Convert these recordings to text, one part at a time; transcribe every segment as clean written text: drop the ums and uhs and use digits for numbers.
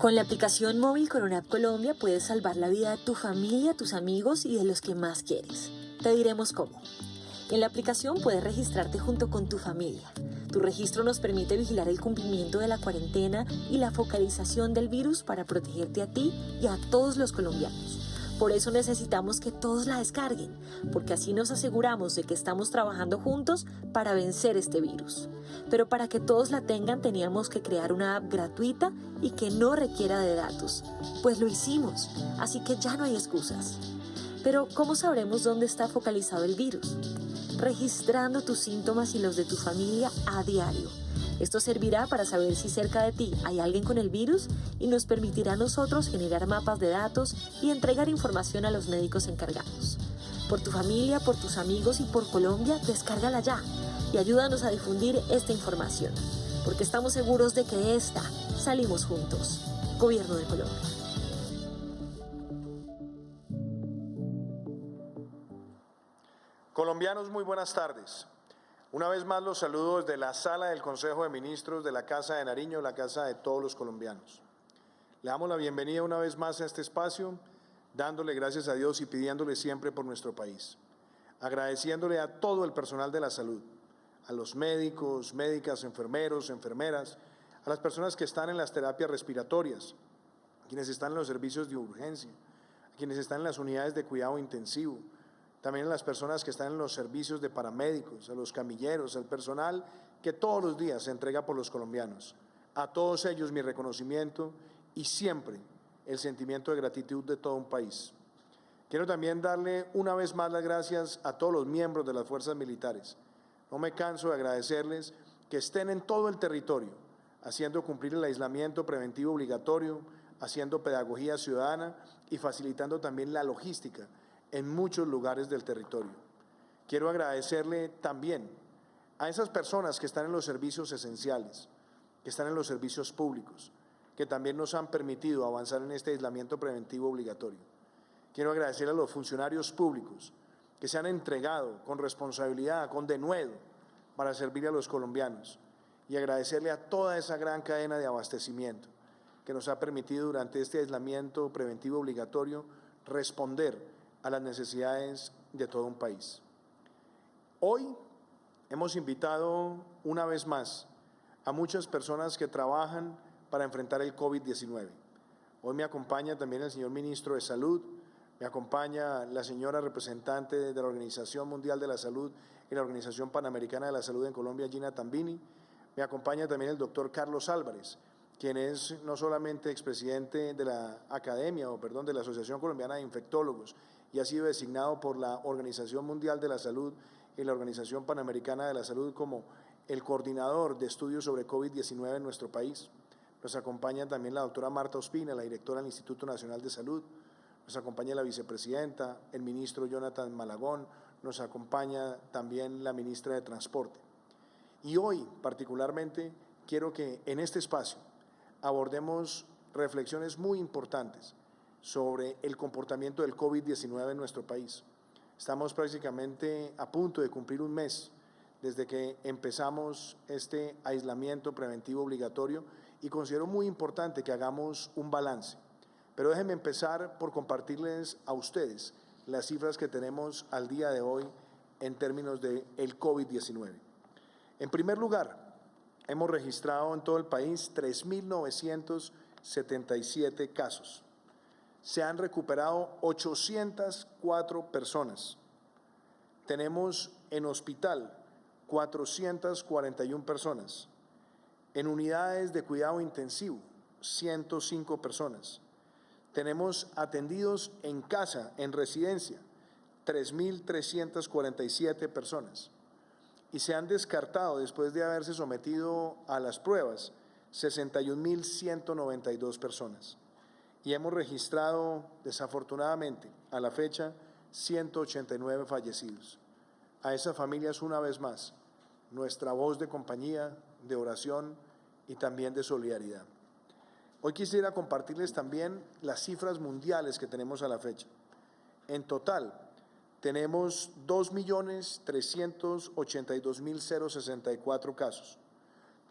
Con la aplicación móvil Corona Colombia puedes salvar la vida de tu familia, tus amigos y de los que más quieres. Te diremos cómo. En la aplicación puedes registrarte junto con tu familia. Tu registro nos permite vigilar el cumplimiento de la cuarentena y la focalización del virus para protegerte a ti y a todos los colombianos. Por eso necesitamos que todos la descarguen, porque así nos aseguramos de que estamos trabajando juntos para vencer este virus. Pero para que todos la tengan teníamos que crear una app gratuita y que no requiera de datos. Pues lo hicimos, así que ya no hay excusas. Pero ¿cómo sabremos dónde está focalizado el virus? Registrando tus síntomas y los de tu familia a diario. Esto servirá para saber si cerca de ti hay alguien con el virus y nos permitirá a nosotros generar mapas de datos y entregar información a los médicos encargados. Por tu familia, por tus amigos y por Colombia, descárgala ya y ayúdanos a difundir esta información, porque estamos seguros de que salimos juntos. Gobierno de Colombia. Colombianos, muy buenas tardes. Una vez más los saludo desde la sala del Consejo de Ministros de la Casa de Nariño, la casa de todos los colombianos. Le damos la bienvenida una vez más a este espacio, dándole gracias a Dios y pidiéndole siempre por nuestro país. Agradeciéndole a todo el personal de la salud, a los médicos, médicas, enfermeros, enfermeras, a las personas que están en las terapias respiratorias, a quienes están en los servicios de urgencia, a quienes están en las unidades de cuidado intensivo, también a las personas que están en los servicios de paramédicos, a los camilleros, al personal que todos los días se entrega por los colombianos. A todos ellos mi reconocimiento y siempre el sentimiento de gratitud de todo un país. Quiero también darle una vez más las gracias a todos los miembros de las fuerzas militares. No me canso de agradecerles que estén en todo el territorio, haciendo cumplir el aislamiento preventivo obligatorio, haciendo pedagogía ciudadana y facilitando también la logística en muchos lugares del territorio. Quiero agradecerle también a esas personas que están en los servicios esenciales, que están en los servicios públicos, que también nos han permitido avanzar en este aislamiento preventivo obligatorio. Quiero agradecer a los funcionarios públicos que se han entregado con responsabilidad, con denuedo, para servir a los colombianos, y agradecerle a toda esa gran cadena de abastecimiento que nos ha permitido durante este aislamiento preventivo obligatorio responder a las necesidades de todo un país. Hoy hemos invitado una vez más a muchas personas que trabajan para enfrentar el COVID-19. Hoy me acompaña también el señor ministro de Salud, me acompaña la señora representante de la Organización Mundial de la Salud y la Organización Panamericana de la Salud en Colombia, Gina Tambini, me acompaña también el doctor Carlos Álvarez, quien es no solamente expresidente de la de la Asociación Colombiana de Infectólogos y ha sido designado por la Organización Mundial de la Salud y la Organización Panamericana de la Salud como el coordinador de estudios sobre COVID-19 en nuestro país. Nos acompaña también la doctora Marta Ospina, la directora del Instituto Nacional de Salud, nos acompaña la vicepresidenta, el ministro Jonathan Malagón, nos acompaña también la ministra de Transporte. Y hoy, particularmente, quiero que en este espacio abordemos reflexiones muy importantes sobre el comportamiento del COVID-19 en nuestro país. Estamos prácticamente a punto de cumplir un mes desde que empezamos este aislamiento preventivo obligatorio y considero muy importante que hagamos un balance. Pero déjenme empezar por compartirles a ustedes las cifras que tenemos al día de hoy en términos del COVID-19. En primer lugar, hemos registrado en todo el país 3.977 casos. Se han recuperado 804 personas. Tenemos en hospital 441 personas. En unidades de cuidado intensivo, 105 personas. Tenemos atendidos en casa, en residencia, 3.347 personas. Y se han descartado, después de haberse sometido a las pruebas, 61.192 personas. Y hemos registrado, desafortunadamente, a la fecha, 189 fallecidos. A esas familias, una vez más, nuestra voz de compañía, de oración y también de solidaridad. Hoy quisiera compartirles también las cifras mundiales que tenemos a la fecha. En total, tenemos 2.382.064 casos.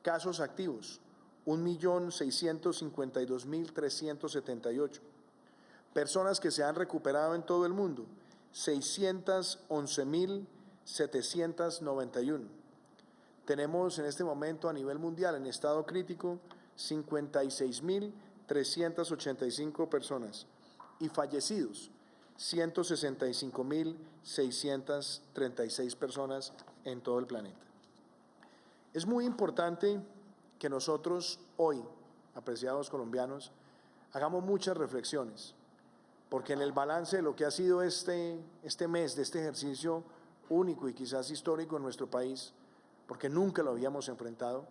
Casos activos, 1.652.378. Personas que se han recuperado en todo el mundo, 611.791. Tenemos en este momento a nivel mundial en estado crítico 56.385 personas y fallecidos 165.636 personas en todo el planeta. Es muy importante que nosotros hoy, apreciados colombianos, hagamos muchas reflexiones, porque en el balance de lo que ha sido este mes de este ejercicio único y quizás histórico en nuestro país, porque nunca lo habíamos enfrentado,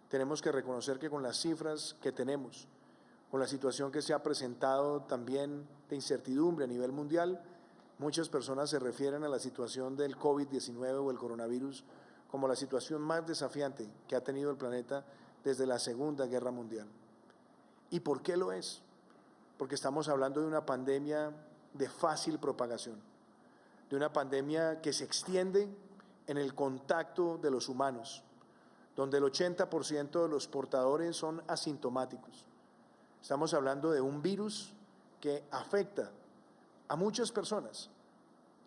tenemos que reconocer que con las cifras que tenemos, con la situación que se ha presentado también de incertidumbre a nivel mundial, muchas personas se refieren a la situación del COVID-19 o el coronavirus como la situación más desafiante que ha tenido el planeta desde la Segunda Guerra Mundial. ¿Y por qué lo es? Porque estamos hablando de una pandemia de fácil propagación, de una pandemia que se extiende en el contacto de los humanos, donde el 80% de los portadores son asintomáticos. Estamos hablando de un virus que afecta a muchas personas,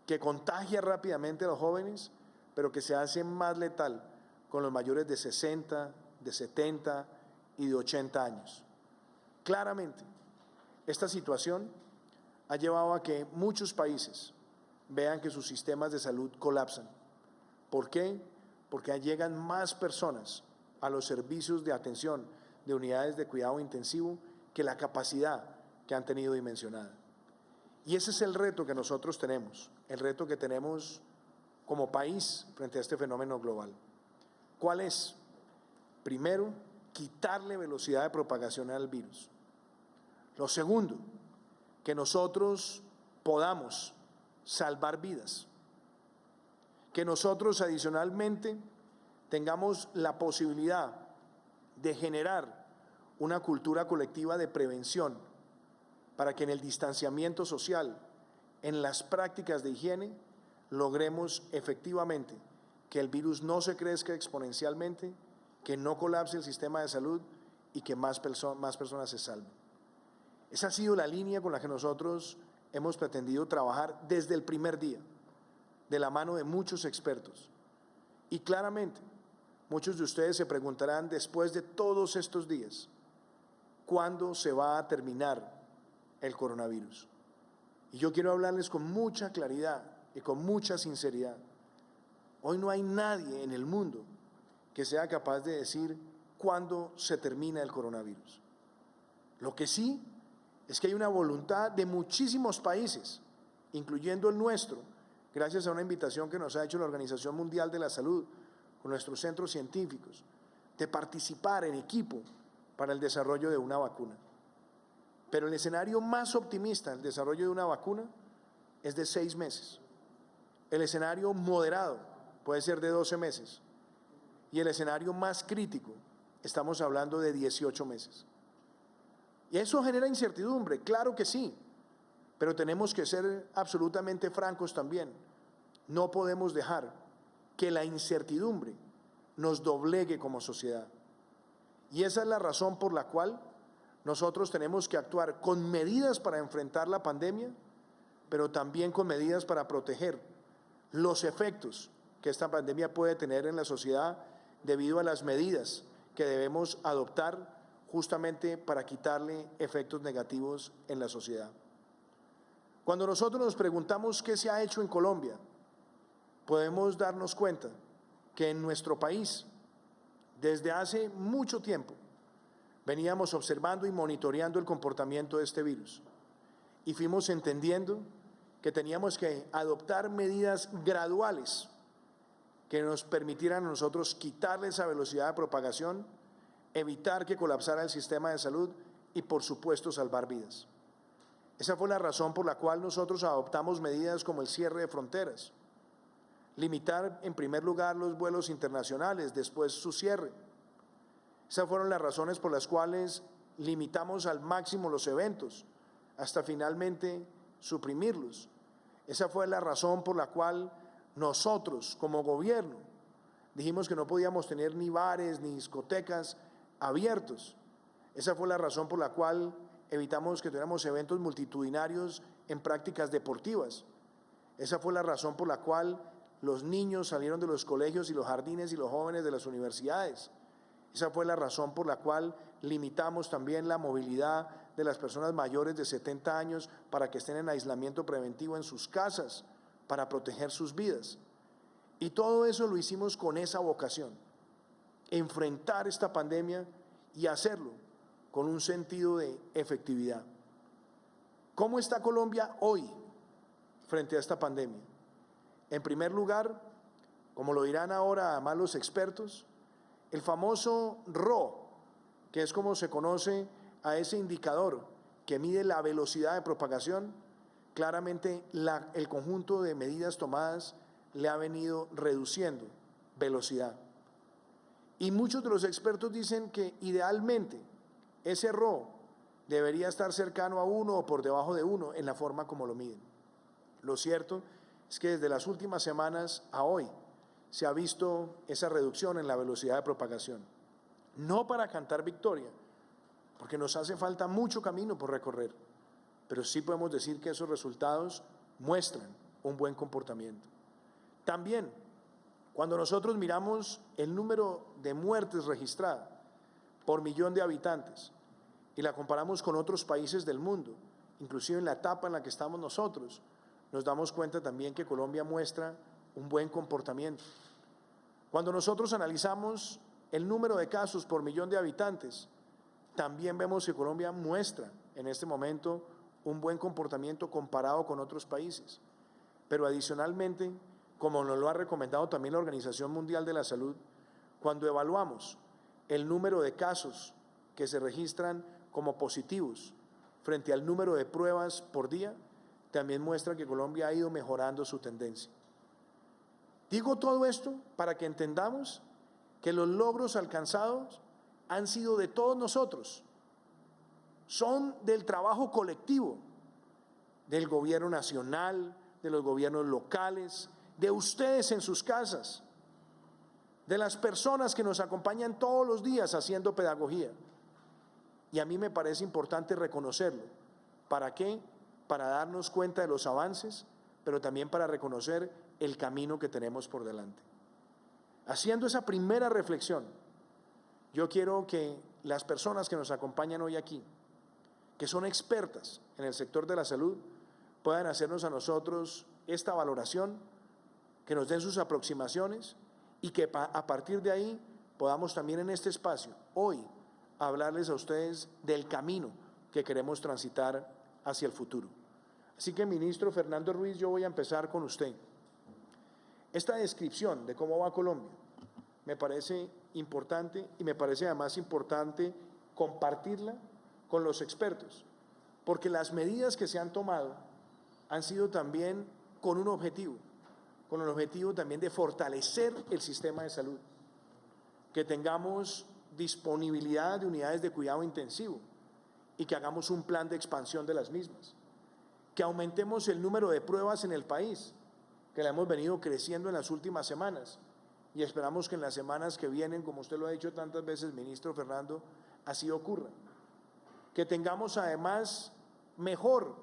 que contagia rápidamente a los jóvenes, pero que se hace más letal con los mayores de 60, de 70 y de 80 años. Claramente, esta situación ha llevado a que muchos países vean que sus sistemas de salud colapsan. ¿Por qué? Porque llegan más personas a los servicios de atención de unidades de cuidado intensivo que la capacidad que han tenido dimensionada. Y ese es el reto que nosotros tenemos, el reto que tenemos como país frente a este fenómeno global. ¿Cuál es? Primero, quitarle velocidad de propagación al virus. Lo segundo, que nosotros podamos salvar vidas. Que nosotros adicionalmente tengamos la posibilidad de generar una cultura colectiva de prevención para que en el distanciamiento social, en las prácticas de higiene, logremos efectivamente que el virus no se crezca exponencialmente, que no colapse el sistema de salud y que más personas se salven. Esa ha sido la línea con la que nosotros hemos pretendido trabajar desde el primer día, de la mano de muchos expertos. Y claramente, muchos de ustedes se preguntarán después de todos estos días, ¿cuándo se va a terminar el coronavirus? Y yo quiero hablarles con mucha claridad y con mucha sinceridad. Hoy no hay nadie en el mundo que sea capaz de decir cuándo se termina el coronavirus. Lo que sí es que hay una voluntad de muchísimos países, incluyendo el nuestro, gracias a una invitación que nos ha hecho la Organización Mundial de la Salud, con nuestros centros científicos, de participar en equipo para el desarrollo de una vacuna. Pero el escenario más optimista del desarrollo de una vacuna es de 6 meses. El escenario moderado puede ser de 12 meses. Y el escenario más crítico, estamos hablando de 18 meses. Y eso genera incertidumbre, claro que sí, pero tenemos que ser absolutamente francos también. No podemos dejar que la incertidumbre nos doblegue como sociedad. Y esa es la razón por la cual nosotros tenemos que actuar con medidas para enfrentar la pandemia, pero también con medidas para proteger los efectos que esta pandemia puede tener en la sociedad debido a las medidas que debemos adoptar justamente para quitarle efectos negativos en la sociedad. Cuando nosotros nos preguntamos qué se ha hecho en Colombia, podemos darnos cuenta que en nuestro país, desde hace mucho tiempo, veníamos observando y monitoreando el comportamiento de este virus y fuimos entendiendo que teníamos que adoptar medidas graduales que nos permitieran a nosotros quitarle esa velocidad de propagación, evitar que colapsara el sistema de salud y, por supuesto, salvar vidas. Esa fue la razón por la cual nosotros adoptamos medidas como el cierre de fronteras, limitar en primer lugar los vuelos internacionales, después su cierre. Esas fueron las razones por las cuales limitamos al máximo los eventos, hasta finalmente suprimirlos. Esa fue la razón por la cual nosotros, como gobierno, dijimos que no podíamos tener ni bares, ni discotecas, abiertos. Esa fue la razón por la cual evitamos que tuviéramos eventos multitudinarios en prácticas deportivas. Esa fue la razón por la cual los niños salieron de los colegios y los jardines y los jóvenes de las universidades. Esa fue la razón por la cual limitamos también la movilidad de las personas mayores de 70 años para que estén en aislamiento preventivo en sus casas, para proteger sus vidas. Y todo eso lo hicimos con esa vocación, enfrentar esta pandemia y hacerlo con un sentido de efectividad. ¿Cómo está Colombia hoy frente a esta pandemia? En primer lugar, como lo dirán ahora además los expertos, el famoso RO, que es como se conoce a ese indicador que mide la velocidad de propagación, claramente el conjunto de medidas tomadas le ha venido reduciendo velocidad. Y muchos de los expertos dicen que idealmente ese RO debería estar cercano a 1 o por debajo de 1 en la forma como lo miden. Lo cierto es que desde las últimas semanas a hoy se ha visto esa reducción en la velocidad de propagación. No para cantar victoria, porque nos hace falta mucho camino por recorrer, pero sí podemos decir que esos resultados muestran un buen comportamiento. También, cuando nosotros miramos el número de muertes registradas por millón de habitantes y la comparamos con otros países del mundo, inclusive en la etapa en la que estamos nosotros, nos damos cuenta también que Colombia muestra un buen comportamiento. Cuando nosotros analizamos el número de casos por millón de habitantes, también vemos que Colombia muestra en este momento un buen comportamiento comparado con otros países. Pero adicionalmente, como nos lo ha recomendado también la Organización Mundial de la Salud, cuando evaluamos el número de casos que se registran como positivos frente al número de pruebas por día, también muestra que Colombia ha ido mejorando su tendencia. Digo todo esto para que entendamos que los logros alcanzados han sido de todos nosotros, son del trabajo colectivo, del gobierno nacional, de los gobiernos locales, de ustedes en sus casas, de las personas que nos acompañan todos los días haciendo pedagogía. Y a mí me parece importante reconocerlo. ¿Para qué? Para darnos cuenta de los avances, pero también para reconocer el camino que tenemos por delante. Haciendo esa primera reflexión, yo quiero que las personas que nos acompañan hoy aquí, que son expertas en el sector de la salud, puedan hacernos a nosotros esta valoración, que nos den sus aproximaciones y que a partir de ahí podamos también en este espacio, hoy, hablarles a ustedes del camino que queremos transitar hacia el futuro. Así que, ministro Fernando Ruiz, yo voy a empezar con usted. Esta descripción de cómo va Colombia me parece importante y me parece además importante compartirla con los expertos, porque las medidas que se han tomado han sido también con un objetivo, con el objetivo también de fortalecer el sistema de salud, que tengamos disponibilidad de unidades de cuidado intensivo y que hagamos un plan de expansión de las mismas, que aumentemos el número de pruebas en el país, que la hemos venido creciendo en las últimas semanas y esperamos que en las semanas que vienen, como usted lo ha dicho tantas veces, ministro Fernando, así ocurra. Que tengamos además mejor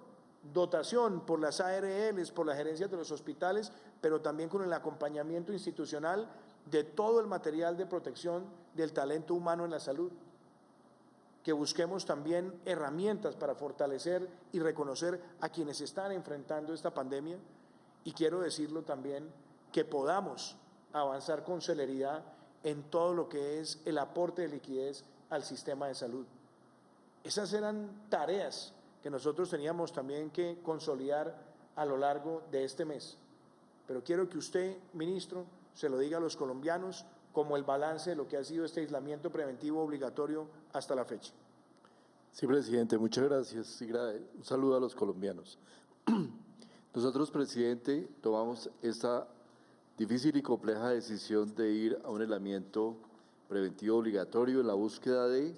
dotación por las ARLs, por las gerencias de los hospitales, pero también con el acompañamiento institucional de todo el material de protección del talento humano en la salud. Que busquemos también herramientas para fortalecer y reconocer a quienes están enfrentando esta pandemia, y quiero decirlo también, que podamos avanzar con celeridad en todo lo que es el aporte de liquidez al sistema de salud. Esas eran tareas que nosotros teníamos también que consolidar a lo largo de este mes. Pero quiero que usted, ministro, se lo diga a los colombianos como el balance de lo que ha sido este aislamiento preventivo obligatorio hasta la fecha. Sí, presidente, muchas gracias. Un saludo a los colombianos. Nosotros, presidente, tomamos esta difícil y compleja decisión de ir a un aislamiento preventivo obligatorio en la búsqueda de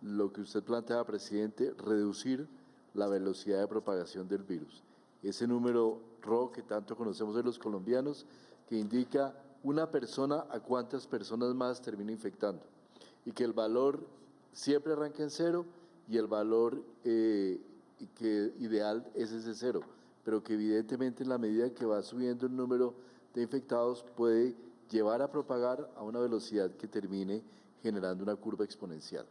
lo que usted planteaba, presidente, reducir la velocidad de propagación del virus. Ese número RO que tanto conocemos de los colombianos, que indica una persona a cuántas personas más termina infectando. y que el valor siempre arranca en cero y el valor que ideal es ese cero, pero que evidentemente en la medida que va subiendo el número de infectados puede llevar a propagar a una velocidad que termine generando una curva exponencial.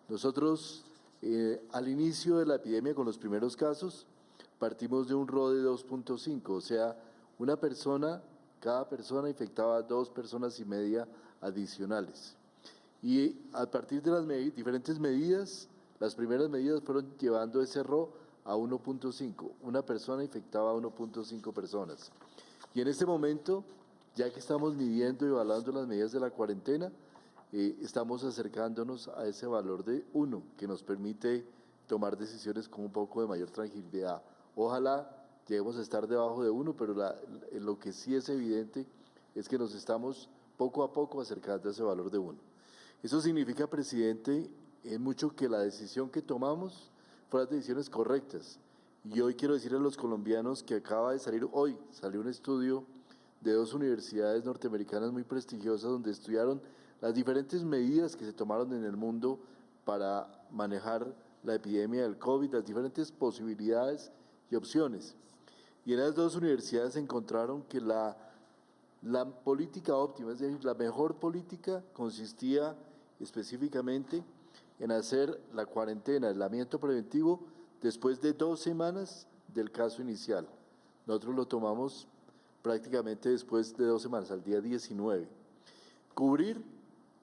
Nosotros, al inicio de la epidemia con los primeros casos, partimos de un RO de 2.5, o sea, cada persona infectaba a 2 personas y media adicionales. Y a partir de las diferentes medidas, las primeras medidas fueron llevando ese RO a 1.5, una persona infectaba a 1.5 personas. Y en este momento, ya que estamos midiendo y evaluando las medidas de la cuarentena, estamos acercándonos a ese valor de 1, que nos permite tomar decisiones con un poco de mayor tranquilidad. Ojalá lleguemos a estar debajo de 1, pero lo que sí es evidente es que nos estamos poco a poco acercando a ese valor de 1. Eso significa, presidente, en mucho que la decisión que tomamos fueron decisiones correctas. Y hoy quiero decirle a los colombianos que acaba de salir, hoy salió un estudio de 2 universidades norteamericanas muy prestigiosas donde estudiaron las diferentes medidas que se tomaron en el mundo para manejar la epidemia del COVID, las diferentes posibilidades y opciones. Y en las 2 universidades encontraron que la política óptima, es decir, la mejor política consistía específicamente en hacer la cuarentena, el aislamiento preventivo, después de 2 semanas del caso inicial. Nosotros lo tomamos prácticamente después de 2 semanas, al día 19. Cubrir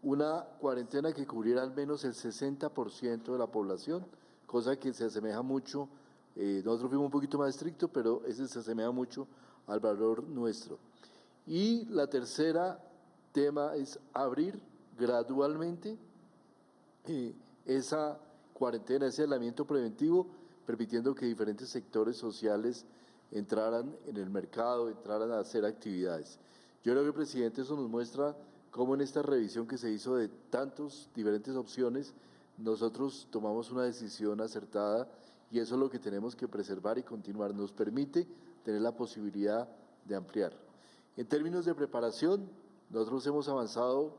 una cuarentena que cubriera al menos el 60% de la población, cosa que se asemeja mucho, nosotros fuimos un poquito más estrictos, pero ese se asemeja mucho al valor nuestro. Y la tercera tema es abrir gradualmente esa cuarentena, ese aislamiento preventivo, permitiendo que diferentes sectores sociales entraran en el mercado, entraran a hacer actividades. Yo creo que, presidente, eso nos muestra cómo en esta revisión que se hizo de tantas diferentes opciones, nosotros tomamos una decisión acertada y eso es lo que tenemos que preservar y continuar. Nos permite tener la posibilidad de ampliar. En términos de preparación, nosotros hemos avanzado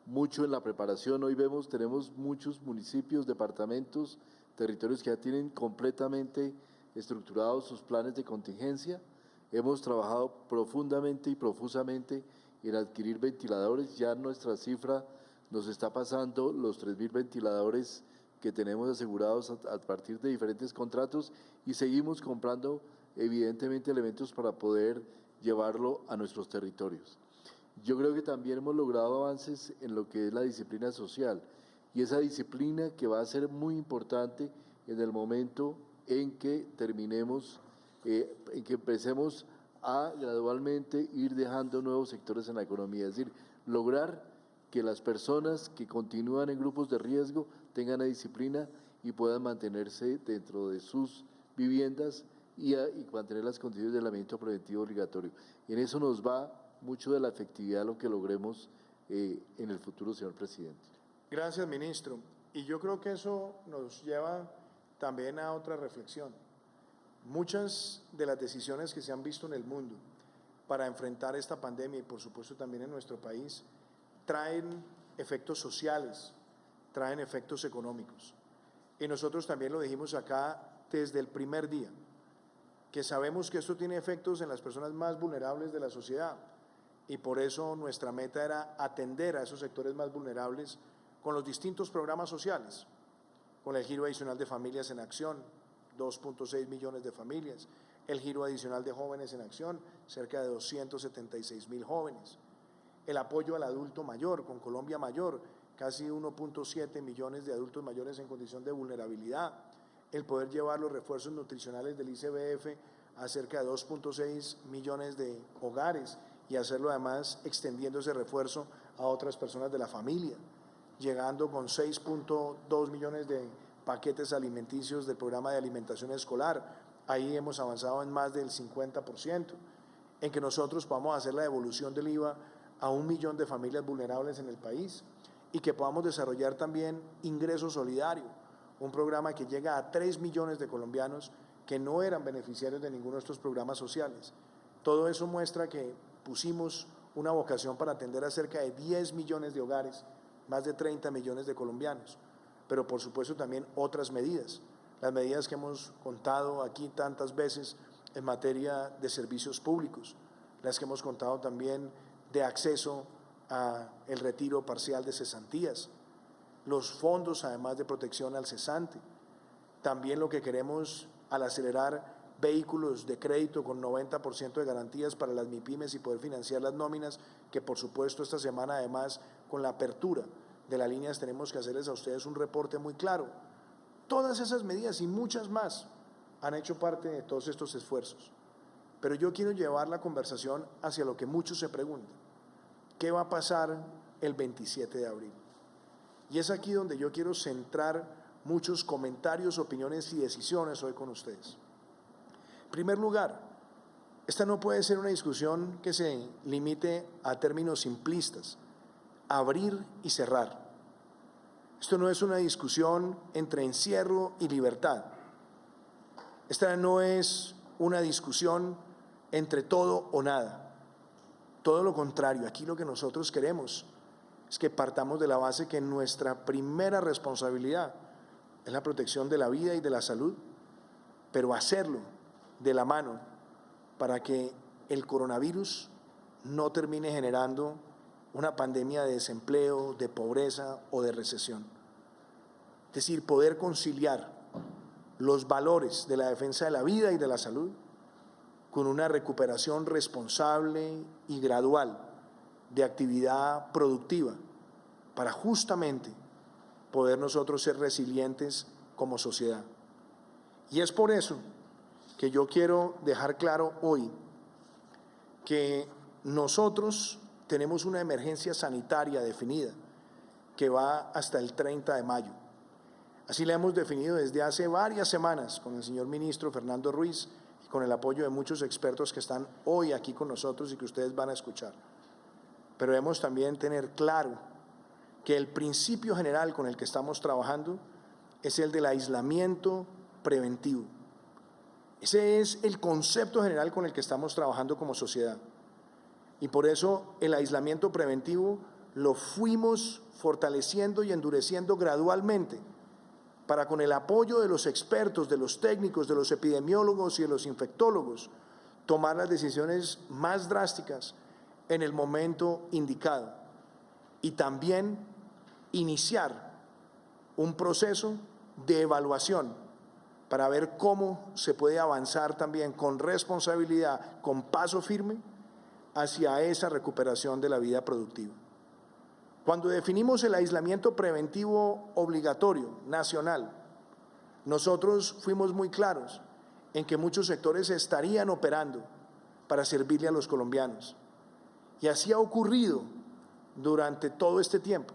mucho en la preparación. Hoy tenemos muchos municipios, departamentos, territorios que ya tienen completamente estructurados sus planes de contingencia. Hemos trabajado profundamente y profusamente en adquirir ventiladores. Ya nuestra cifra nos está pasando los 3.000 ventiladores que tenemos asegurados a partir de diferentes contratos y seguimos comprando evidentemente elementos para poder llevarlo a nuestros territorios. Yo creo que también hemos logrado avances en lo que es la disciplina social y esa disciplina que va a ser muy importante en el momento en que terminemos, en que empecemos a gradualmente ir dejando nuevos sectores en la economía, es decir, lograr que las personas que continúan en grupos de riesgo tengan la disciplina y puedan mantenerse dentro de sus viviendas y mantener las condiciones de aislamiento preventivo obligatorio. En eso nos va mucho de la efectividad de lo que logremos en el futuro, señor presidente. Gracias, ministro. Y yo creo que eso nos lleva también a otra reflexión. Muchas de las decisiones que se han visto en el mundo para enfrentar esta pandemia y por supuesto también en nuestro país traen efectos sociales, traen efectos económicos. Y nosotros también lo dijimos acá desde el primer día, que sabemos que esto tiene efectos en las personas más vulnerables de la sociedad y por eso nuestra meta era atender a esos sectores más vulnerables con los distintos programas sociales, con el giro adicional de familias en acción, 2.6 millones de familias, el giro adicional de jóvenes en acción, cerca de 276.000 jóvenes, el apoyo al adulto mayor con Colombia Mayor, casi 1.7 millones de adultos mayores en condición de vulnerabilidad, el poder llevar los refuerzos nutricionales del ICBF a cerca de 2.6 millones de hogares y hacerlo además extendiendo ese refuerzo a otras personas de la familia, llegando con 6.2 millones de paquetes alimenticios del programa de alimentación escolar. Ahí hemos avanzado en más del 50%, en que nosotros podamos hacer la devolución del IVA a 1 millón de familias vulnerables en el país y que podamos desarrollar también Ingreso Solidario, un programa que llega a 3 millones de colombianos que no eran beneficiarios de ninguno de estos programas sociales. Todo eso muestra que pusimos una vocación para atender a cerca de 10 millones de hogares más de 30 millones de colombianos, pero por supuesto también otras medidas, las medidas que hemos contado aquí tantas veces en materia de servicios públicos, las que hemos contado también de acceso a el retiro parcial de cesantías, los fondos además de protección al cesante, también lo que queremos al acelerar vehículos de crédito con 90% de garantías para las MIPYMES y poder financiar las nóminas, que por supuesto esta semana además con la apertura de las líneas tenemos que hacerles a ustedes un reporte muy claro. Todas esas medidas y muchas más han hecho parte de todos estos esfuerzos. Pero yo quiero llevar la conversación hacia lo que muchos se preguntan. ¿Qué va a pasar el 27 de abril? Y es aquí donde yo quiero centrar muchos comentarios, opiniones y decisiones hoy con ustedes. En primer lugar, esta no puede ser una discusión que se limite a términos simplistas, abrir y cerrar. Esto no es una discusión entre encierro y libertad. Esta no es una discusión entre todo o nada. Todo lo contrario, aquí lo que nosotros queremos es que partamos de la base que nuestra primera responsabilidad es la protección de la vida y de la salud, pero hacerlo de la mano para que el coronavirus no termine generando una pandemia de desempleo, de pobreza o de recesión. Es decir, poder conciliar los valores de la defensa de la vida y de la salud con una recuperación responsable y gradual de actividad productiva para justamente poder nosotros ser resilientes como sociedad. Y es por eso que yo quiero dejar claro hoy que nosotros tenemos una emergencia sanitaria definida que va hasta el 30 de mayo. Así la hemos definido desde hace varias semanas con el señor ministro Fernando Ruiz y con el apoyo de muchos expertos que están hoy aquí con nosotros y que ustedes van a escuchar. Pero debemos también tener claro que el principio general con el que estamos trabajando es el del aislamiento preventivo. Ese es el concepto general con el que estamos trabajando como sociedad. Y por eso el aislamiento preventivo lo fuimos fortaleciendo y endureciendo gradualmente para, con el apoyo de los expertos, de los técnicos, de los epidemiólogos y de los infectólogos, tomar las decisiones más drásticas en el momento indicado y también iniciar un proceso de evaluación para ver cómo se puede avanzar también con responsabilidad, con paso firme, hacia esa recuperación de la vida productiva. Cuando definimos el aislamiento preventivo obligatorio nacional, nosotros fuimos muy claros en que muchos sectores estarían operando para servirle a los colombianos. Y así ha ocurrido durante todo este tiempo.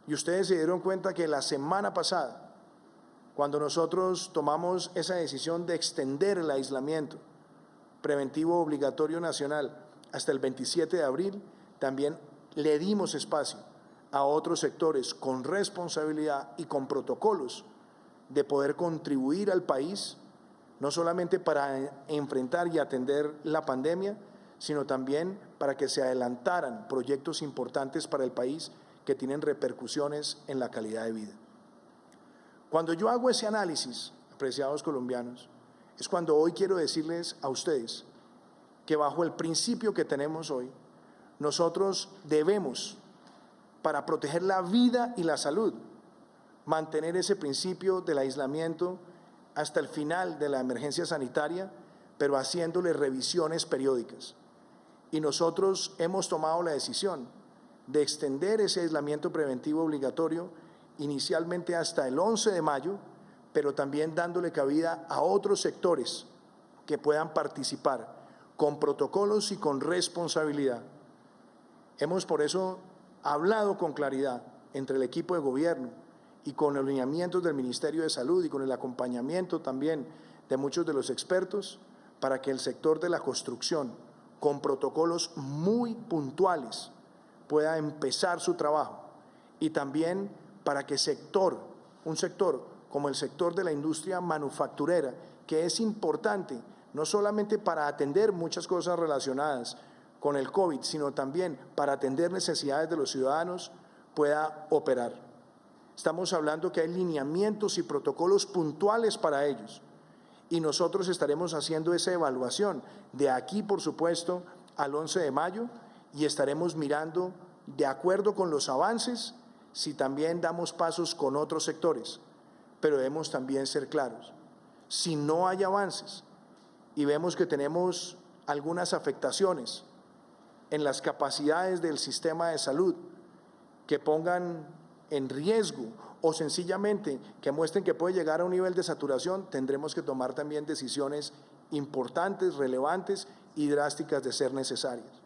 Y ustedes se dieron cuenta que la semana pasada, cuando nosotros tomamos esa decisión de extender el aislamiento preventivo obligatorio nacional hasta el 27 de abril, también le dimos espacio a otros sectores con responsabilidad y con protocolos de poder contribuir al país, no solamente para enfrentar y atender la pandemia, sino también para que se adelantaran proyectos importantes para el país que tienen repercusiones en la calidad de vida. Cuando yo hago ese análisis, apreciados colombianos, es cuando hoy quiero decirles a ustedes que bajo el principio que tenemos hoy, nosotros debemos, para proteger la vida y la salud, mantener ese principio del aislamiento hasta el final de la emergencia sanitaria, pero haciéndole revisiones periódicas. Y nosotros hemos tomado la decisión de extender ese aislamiento preventivo obligatorio inicialmente hasta el 11 de mayo, pero también dándole cabida a otros sectores que puedan participar con protocolos y con responsabilidad. Hemos por eso hablado con claridad entre el equipo de gobierno y con los lineamientos del Ministerio de Salud y con el acompañamiento también de muchos de los expertos para que el sector de la construcción, con protocolos muy puntuales, pueda empezar su trabajo, y también para que un sector como el sector de la industria manufacturera, que es importante no solamente para atender muchas cosas relacionadas con el COVID, sino también para atender necesidades de los ciudadanos, pueda operar. Estamos hablando que hay lineamientos y protocolos puntuales para ellos y nosotros estaremos haciendo esa evaluación de aquí, por supuesto, al 11 de mayo y estaremos mirando, de acuerdo con los avances, si también damos pasos con otros sectores, pero debemos también ser claros. Si no hay avances y vemos que tenemos algunas afectaciones en las capacidades del sistema de salud que pongan en riesgo o sencillamente que muestren que puede llegar a un nivel de saturación, tendremos que tomar también decisiones importantes, relevantes y drásticas de ser necesarias.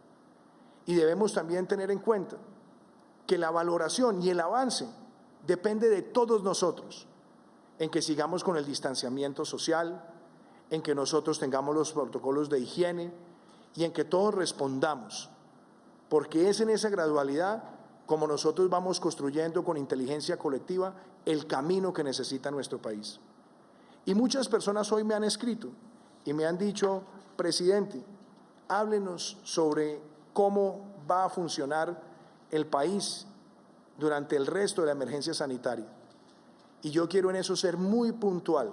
Y debemos también tener en cuenta que la valoración y el avance depende de todos nosotros, en que sigamos con el distanciamiento social, en que nosotros tengamos los protocolos de higiene y en que todos respondamos, porque es en esa gradualidad como nosotros vamos construyendo con inteligencia colectiva el camino que necesita nuestro país. Y muchas personas hoy me han escrito y me han dicho, presidente, háblenos sobre cómo va a funcionar el país durante el resto de la emergencia sanitaria. Y yo quiero en eso ser muy puntual.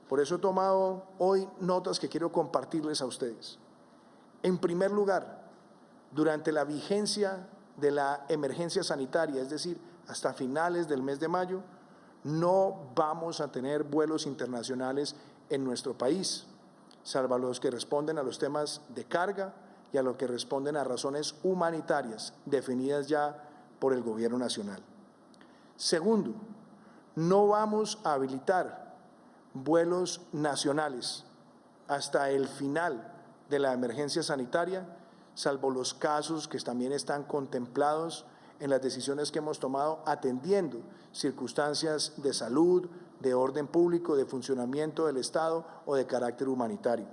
Por eso he tomado hoy notas que quiero compartirles a ustedes. En primer lugar, durante la vigencia de la emergencia sanitaria, es decir, hasta finales del mes de mayo, no vamos a tener vuelos internacionales en nuestro país, salvo a los que responden a los temas de carga y a los que responden a razones humanitarias definidas ya por el Gobierno Nacional. Segundo, no vamos a habilitar vuelos nacionales hasta el final de la emergencia sanitaria, salvo los casos que también están contemplados en las decisiones que hemos tomado atendiendo circunstancias de salud, de orden público, de funcionamiento del Estado o de carácter humanitario.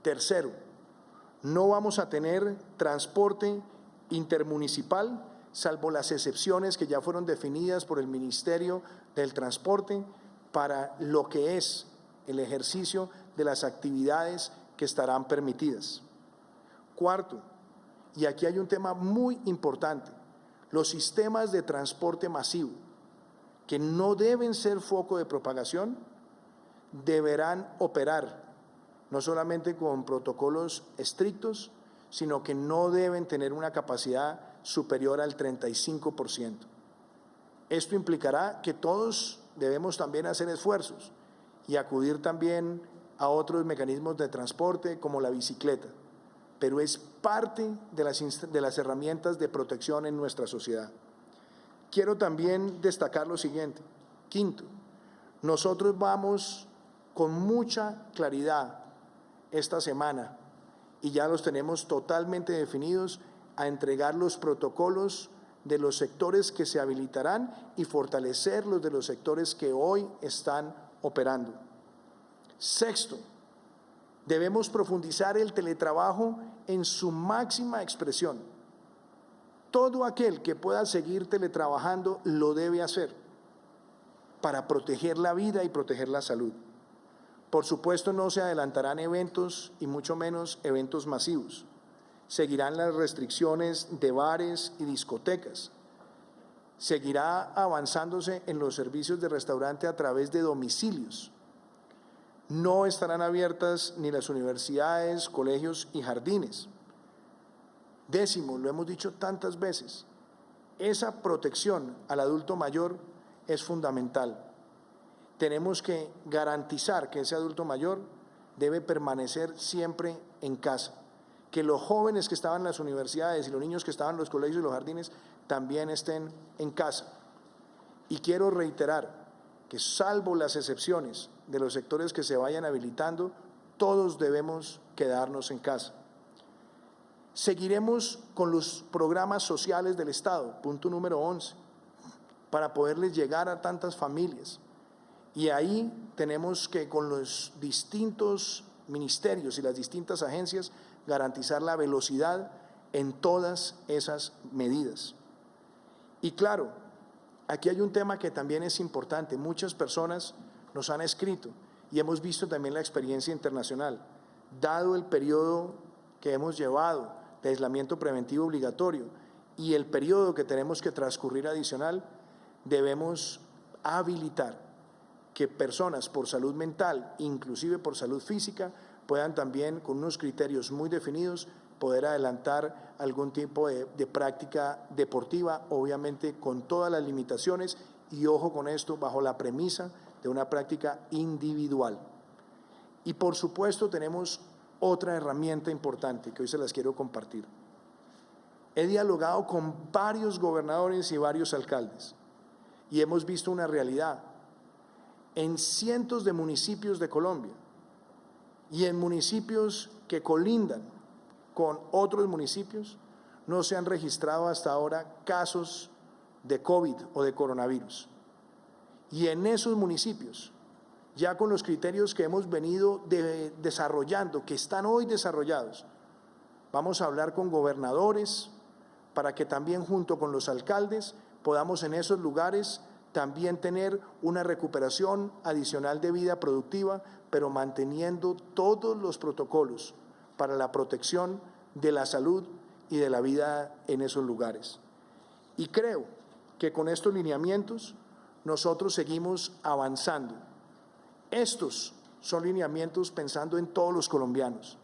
Tercero, no vamos a tener transporte intermunicipal, salvo las excepciones que ya fueron definidas por el Ministerio del Transporte para lo que es el ejercicio de las actividades que estarán permitidas. Cuarto, y aquí hay un tema muy importante, los sistemas de transporte masivo, que no deben ser foco de propagación, deberán operar no solamente con protocolos estrictos, sino que no deben tener una capacidad superior al 35%. Esto implicará que todos debemos también hacer esfuerzos y acudir también a otros mecanismos de transporte como la bicicleta, pero es parte de las herramientas de protección en nuestra sociedad. Quiero también destacar lo siguiente. Quinto, nosotros vamos con mucha claridad esta semana, y ya los tenemos totalmente definidos, a entregar los protocolos de los sectores que se habilitarán y fortalecer los de los sectores que hoy están operando. Sexto, debemos profundizar el teletrabajo en su máxima expresión. Todo aquel que pueda seguir teletrabajando lo debe hacer para proteger la vida y proteger la salud. Por supuesto, no se adelantarán eventos y mucho menos eventos masivos. Seguirán las restricciones de bares y discotecas. Seguirá avanzándose en los servicios de restaurante a través de domicilios. No estarán abiertas ni las universidades, colegios y jardines. Décimo, lo hemos dicho tantas veces, esa protección al adulto mayor es fundamental. Tenemos que garantizar que ese adulto mayor debe permanecer siempre en casa, que los jóvenes que estaban en las universidades y los niños que estaban en los colegios y los jardines también estén en casa. Y quiero reiterar que salvo las excepciones de los sectores que se vayan habilitando, todos debemos quedarnos en casa. Seguiremos con los programas sociales del Estado, punto número 11, para poderles llegar a tantas familias. Y ahí tenemos que con los distintos ministerios y las distintas agencias garantizar la velocidad en todas esas medidas. Y claro, aquí hay un tema que también es importante. Muchas personas nos han escrito y hemos visto también la experiencia internacional. Dado el periodo que hemos llevado de aislamiento preventivo obligatorio y el periodo que tenemos que transcurrir adicional, debemos habilitar que personas por salud mental, inclusive por salud física, puedan también, con unos criterios muy definidos, poder adelantar algún tipo de práctica deportiva, obviamente con todas las limitaciones y, ojo con esto, bajo la premisa de una práctica individual. Y por supuesto tenemos otra herramienta importante que hoy se las quiero compartir. He dialogado con varios gobernadores y varios alcaldes y hemos visto una realidad. En cientos de municipios de Colombia y en municipios que colindan con otros municipios, no se han registrado hasta ahora casos de COVID o de coronavirus. Y en esos municipios, ya con los criterios que hemos venido desarrollando, que están hoy desarrollados, vamos a hablar con gobernadores para que también junto con los alcaldes podamos en esos lugares también tener una recuperación adicional de vida productiva, pero manteniendo todos los protocolos para la protección de la salud y de la vida en esos lugares. Y creo que con estos lineamientos nosotros seguimos avanzando. Estos son lineamientos pensando en todos los colombianos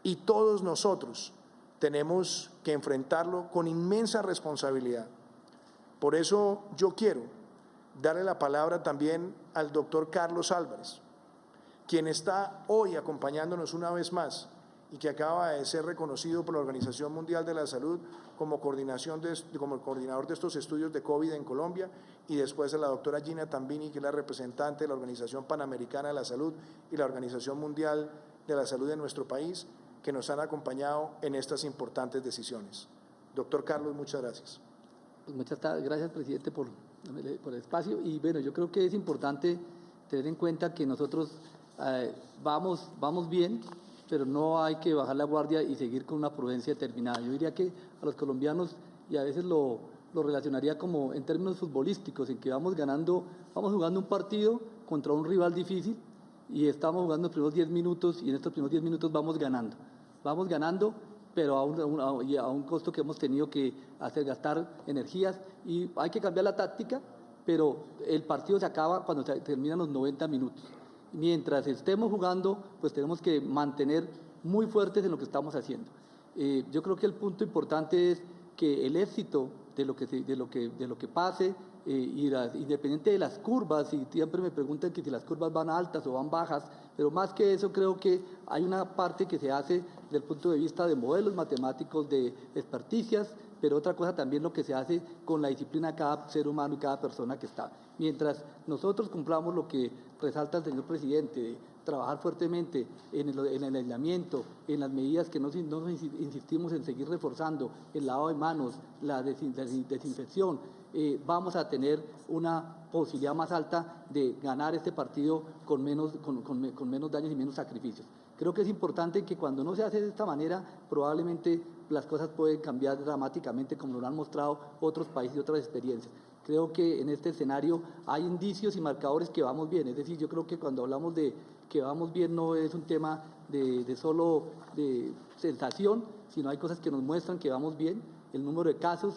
y todos nosotros tenemos que enfrentarlo con inmensa responsabilidad. Por eso yo quiero darle la palabra también al doctor Carlos Álvarez, quien está hoy acompañándonos una vez más y que acaba de ser reconocido por la Organización Mundial de la Salud como coordinador de estos estudios de COVID en Colombia, y después a la doctora Gina Tambini, que es la representante de la Organización Panamericana de la Salud y la Organización Mundial de la Salud de nuestro país, que nos han acompañado en estas importantes decisiones. Doctor Carlos, muchas gracias. Pues muchas gracias, presidente, por el espacio. Y bueno, yo creo que es importante tener en cuenta que nosotros vamos bien, pero no hay que bajar la guardia y seguir con una prudencia determinada. Yo diría que a los colombianos, y a veces lo relacionaría como en términos futbolísticos, en que vamos jugando un partido contra un rival difícil y estamos jugando los primeros 10 minutos y en estos primeros 10 minutos vamos ganando, pero a un costo que hemos tenido que hacer gastar energías, y hay que cambiar la táctica, pero el partido se acaba cuando terminan los 90 minutos. Mientras estemos jugando, pues tenemos que mantener muy fuertes en lo que estamos haciendo. Yo creo que el punto importante es que el éxito de lo que pase, independiente de las curvas, y siempre me preguntan que si las curvas van altas o van bajas, pero más que eso creo que hay una parte que se hace desde el punto de vista de modelos matemáticos, de experticias, pero otra cosa también lo que se hace con la disciplina de cada ser humano y cada persona que está. Mientras nosotros cumplamos lo que resalta el señor presidente, de trabajar fuertemente en el aislamiento, en las medidas que nos insistimos en seguir reforzando, el lavado de manos, la desinfección, vamos a tener una posibilidad más alta de ganar este partido con menos daños y menos sacrificios. Creo que es importante que cuando no se hace de esta manera, probablemente las cosas pueden cambiar dramáticamente, como lo han mostrado otros países y otras experiencias. Creo que en este escenario hay indicios y marcadores que vamos bien. Es decir, yo creo que cuando hablamos de que vamos bien no es un tema de solo de sensación, sino hay cosas que nos muestran que vamos bien. El número de casos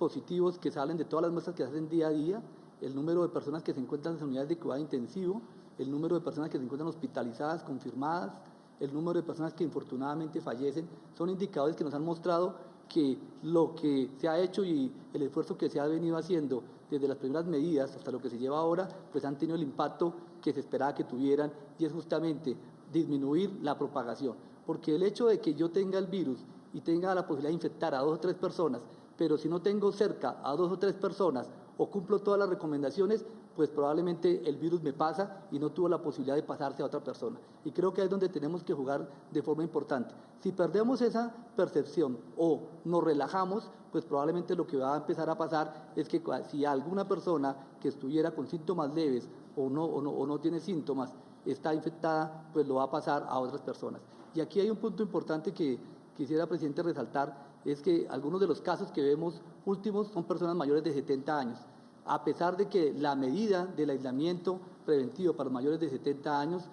positivos que salen de todas las muestras que se hacen día a día, el número de personas que se encuentran en unidades de cuidado intensivo, el número de personas que se encuentran hospitalizadas, confirmadas, el número de personas que infortunadamente fallecen, son indicadores que nos han mostrado que lo que se ha hecho y el esfuerzo que se ha venido haciendo desde las primeras medidas hasta lo que se lleva ahora, pues han tenido el impacto que se esperaba que tuvieran, y es justamente disminuir la propagación. Porque el hecho de que yo tenga el virus y tenga la posibilidad de infectar a 2 o 3 personas, pero si no tengo cerca a 2 o 3 personas o cumplo todas las recomendaciones, pues probablemente el virus me pasa y no tuvo la posibilidad de pasarse a otra persona. Y creo que ahí es donde tenemos que jugar de forma importante. Si perdemos esa percepción o nos relajamos, pues probablemente lo que va a empezar a pasar es que si alguna persona que estuviera con síntomas leves o no tiene síntomas está infectada, pues lo va a pasar a otras personas. Y aquí hay un punto importante que quisiera, presidente, resaltar, es que algunos de los casos que vemos últimos son personas mayores de 70 años. A pesar de que la medida del aislamiento preventivo para los mayores de 70 años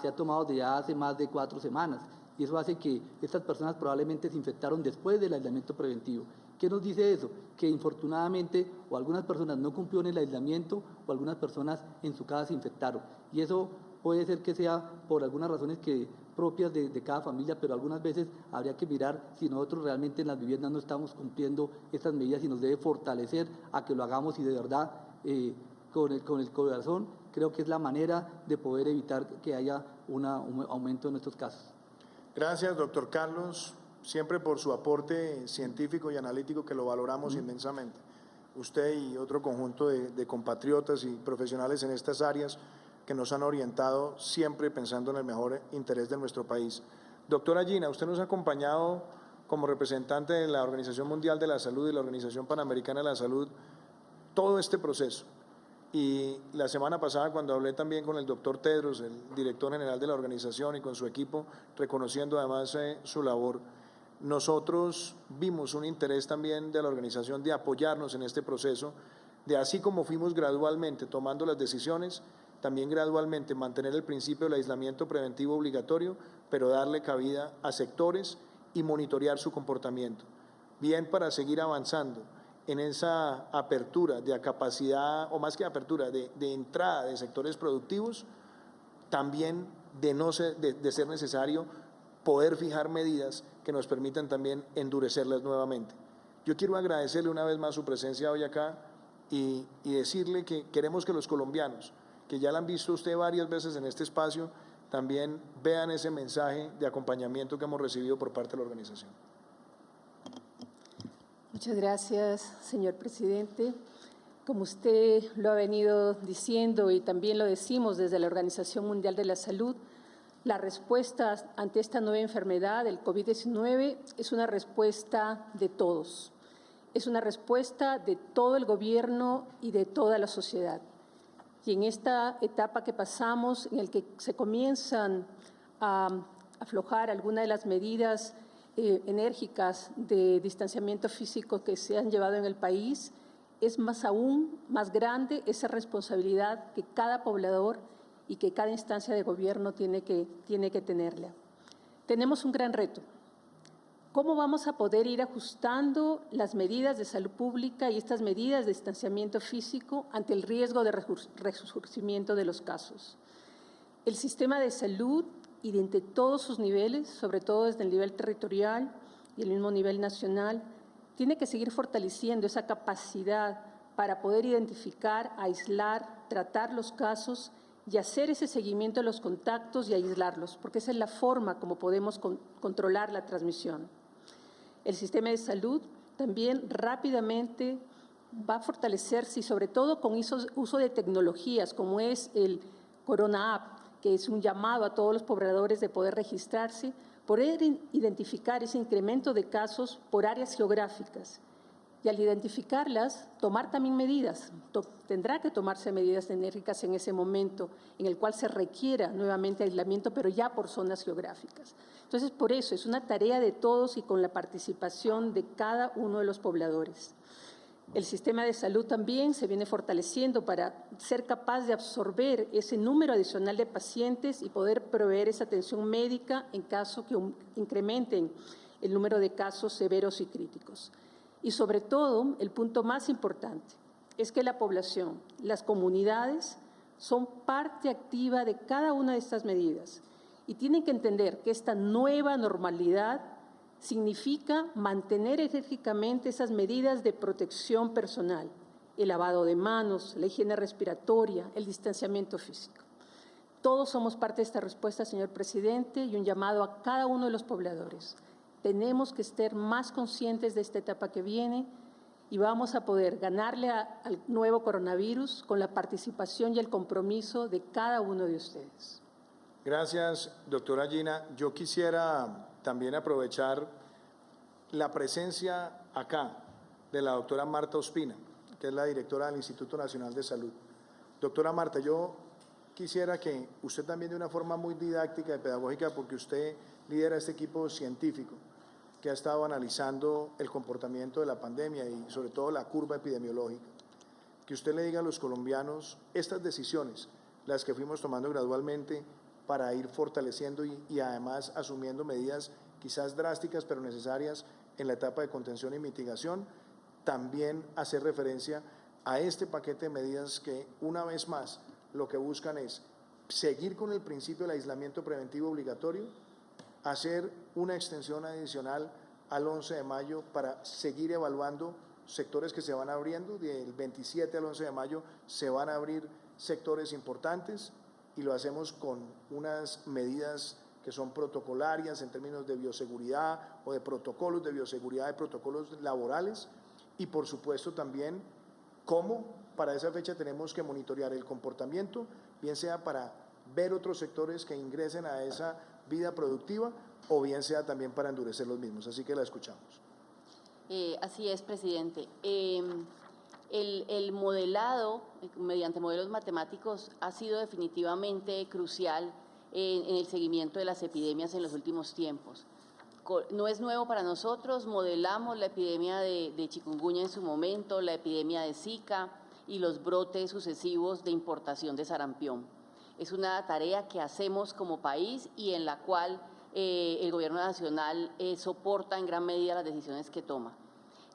se ha tomado desde hace más de 4 semanas. Y eso hace que estas personas probablemente se infectaron después del aislamiento preventivo, ¿Qué nos dice eso? Que infortunadamente o algunas personas no cumplieron el aislamiento o algunas personas en su casa se infectaron. Y eso puede ser que sea por algunas razones propias de cada familia, pero algunas veces habría que mirar si nosotros realmente en las viviendas no estamos cumpliendo estas medidas y nos debe fortalecer a que lo hagamos y de verdad con el corazón creo que es la manera de poder evitar que haya un aumento en estos casos. Gracias, doctor Carlos, siempre por su aporte científico y analítico que lo valoramos inmensamente. Usted y otro conjunto de compatriotas y profesionales en estas áreas que nos han orientado siempre pensando en el mejor interés de nuestro país. Doctora Gina, usted nos ha acompañado como representante de la Organización Mundial de la Salud y la Organización Panamericana de la Salud todo este proceso. Y la semana pasada, cuando hablé también con el doctor Tedros, el director general de la organización, y con su equipo, reconociendo además su labor, nosotros vimos un interés también de la organización de apoyarnos en este proceso, de así como fuimos gradualmente tomando las decisiones, también gradualmente mantener el principio del aislamiento preventivo obligatorio, pero darle cabida a sectores y monitorear su comportamiento. Bien, para seguir avanzando en esa apertura de capacidad, o más que apertura, de entrada de sectores productivos, también de ser necesario poder fijar medidas que nos permitan también endurecerlas nuevamente. Yo quiero agradecerle una vez más su presencia hoy acá y decirle que queremos que los colombianos, que ya la han visto usted varias veces en este espacio, también vean ese mensaje de acompañamiento que hemos recibido por parte de la organización. Muchas gracias, señor presidente. Como usted lo ha venido diciendo y también lo decimos desde la Organización Mundial de la Salud, la respuesta ante esta nueva enfermedad, el COVID-19, es una respuesta de todos. Es una respuesta de todo el gobierno y de toda la sociedad. Y en esta etapa que pasamos, en el que se comienzan a aflojar algunas de las medidas enérgicas de distanciamiento físico que se han llevado en el país, es aún más grande esa responsabilidad que cada poblador y que cada instancia de gobierno tiene que tenerla. Tenemos un gran reto. ¿Cómo vamos a poder ir ajustando las medidas de salud pública y estas medidas de distanciamiento físico ante el riesgo de resurgimiento de los casos? El sistema de salud y de entre todos sus niveles, sobre todo desde el nivel territorial y el mismo nivel nacional, tiene que seguir fortaleciendo esa capacidad para poder identificar, aislar, tratar los casos y hacer ese seguimiento de los contactos y aislarlos, porque esa es la forma como podemos controlar la transmisión. El sistema de salud también rápidamente va a fortalecerse y sobre todo con uso de tecnologías como es el Corona App, que es un llamado a todos los pobladores de poder registrarse, poder identificar ese incremento de casos por áreas geográficas. Y al identificarlas, tomar también medidas. Tendrá que tomarse medidas enérgicas en ese momento en el cual se requiera nuevamente aislamiento, pero ya por zonas geográficas. Entonces, por eso es una tarea de todos y con la participación de cada uno de los pobladores. El sistema de salud también se viene fortaleciendo para ser capaz de absorber ese número adicional de pacientes y poder proveer esa atención médica en caso que incrementen el número de casos severos y críticos. Y sobre todo, el punto más importante es que la población, las comunidades, son parte activa de cada una de estas medidas y tienen que entender que esta nueva normalidad significa mantener enérgicamente esas medidas de protección personal, el lavado de manos, la higiene respiratoria, el distanciamiento físico. Todos somos parte de esta respuesta, señor presidente, y un llamado a cada uno de los pobladores. Tenemos que estar más conscientes de esta etapa que viene y vamos a poder ganarle al nuevo coronavirus con la participación y el compromiso de cada uno de ustedes. Gracias, doctora Gina. Yo quisiera también aprovechar la presencia acá de la doctora Marta Ospina, que es la directora del Instituto Nacional de Salud. Doctora Marta, yo quisiera que usted también de una forma muy didáctica y pedagógica, porque usted lidera este equipo científico que ha estado analizando el comportamiento de la pandemia y sobre todo la curva epidemiológica, que usted le diga a los colombianos estas decisiones, las que fuimos tomando gradualmente para ir fortaleciendo y además asumiendo medidas quizás drásticas pero necesarias en la etapa de contención y mitigación, también hacer referencia a este paquete de medidas que, una vez más, lo que buscan es seguir con el principio del aislamiento preventivo obligatorio, hacer una extensión adicional al 11 de mayo para seguir evaluando sectores que se van abriendo. Del 27 al 11 de mayo se van a abrir sectores importantes y lo hacemos con unas medidas que son protocolarias en términos de bioseguridad o de protocolos de bioseguridad, de protocolos laborales, y por supuesto también cómo para esa fecha tenemos que monitorear el comportamiento, bien sea para ver otros sectores que ingresen a esa vida productiva o bien sea también para endurecer los mismos. Así que la escuchamos. Así es, presidente. El modelado, mediante modelos matemáticos, ha sido definitivamente crucial en el seguimiento de las epidemias en los últimos tiempos. No es nuevo para nosotros, modelamos la epidemia de chikungunya en su momento, la epidemia de Zika y los brotes sucesivos de importación de sarampión. Es una tarea que hacemos como país y en la cual el Gobierno Nacional soporta en gran medida las decisiones que toma.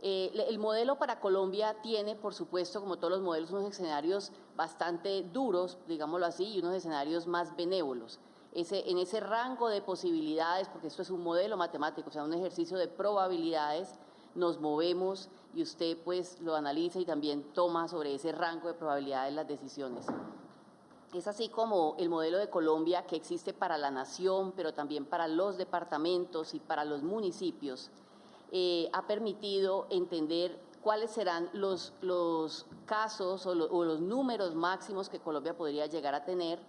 El modelo para Colombia tiene, por supuesto, como todos los modelos, unos escenarios bastante duros, digámoslo así, y unos escenarios más benévolos. En ese rango de posibilidades, porque esto es un modelo matemático, o sea, un ejercicio de probabilidades, nos movemos y usted pues lo analiza y también toma sobre ese rango de probabilidades las decisiones. Es así como el modelo de Colombia que existe para la nación, pero también para los departamentos y para los municipios, ha permitido entender cuáles serán los casos o los números máximos que Colombia podría llegar a tener,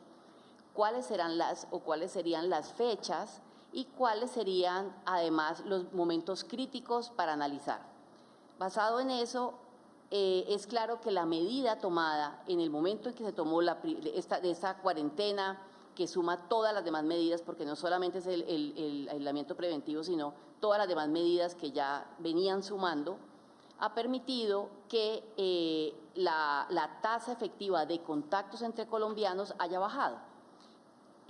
cuáles serían las fechas y cuáles serían además los momentos críticos para analizar. Basado en eso, es claro que la medida tomada en el momento en que se tomó esta cuarentena, que suma todas las demás medidas, porque no solamente es el aislamiento preventivo, sino todas las demás medidas que ya venían sumando, ha permitido que la tasa efectiva de contactos entre colombianos haya bajado.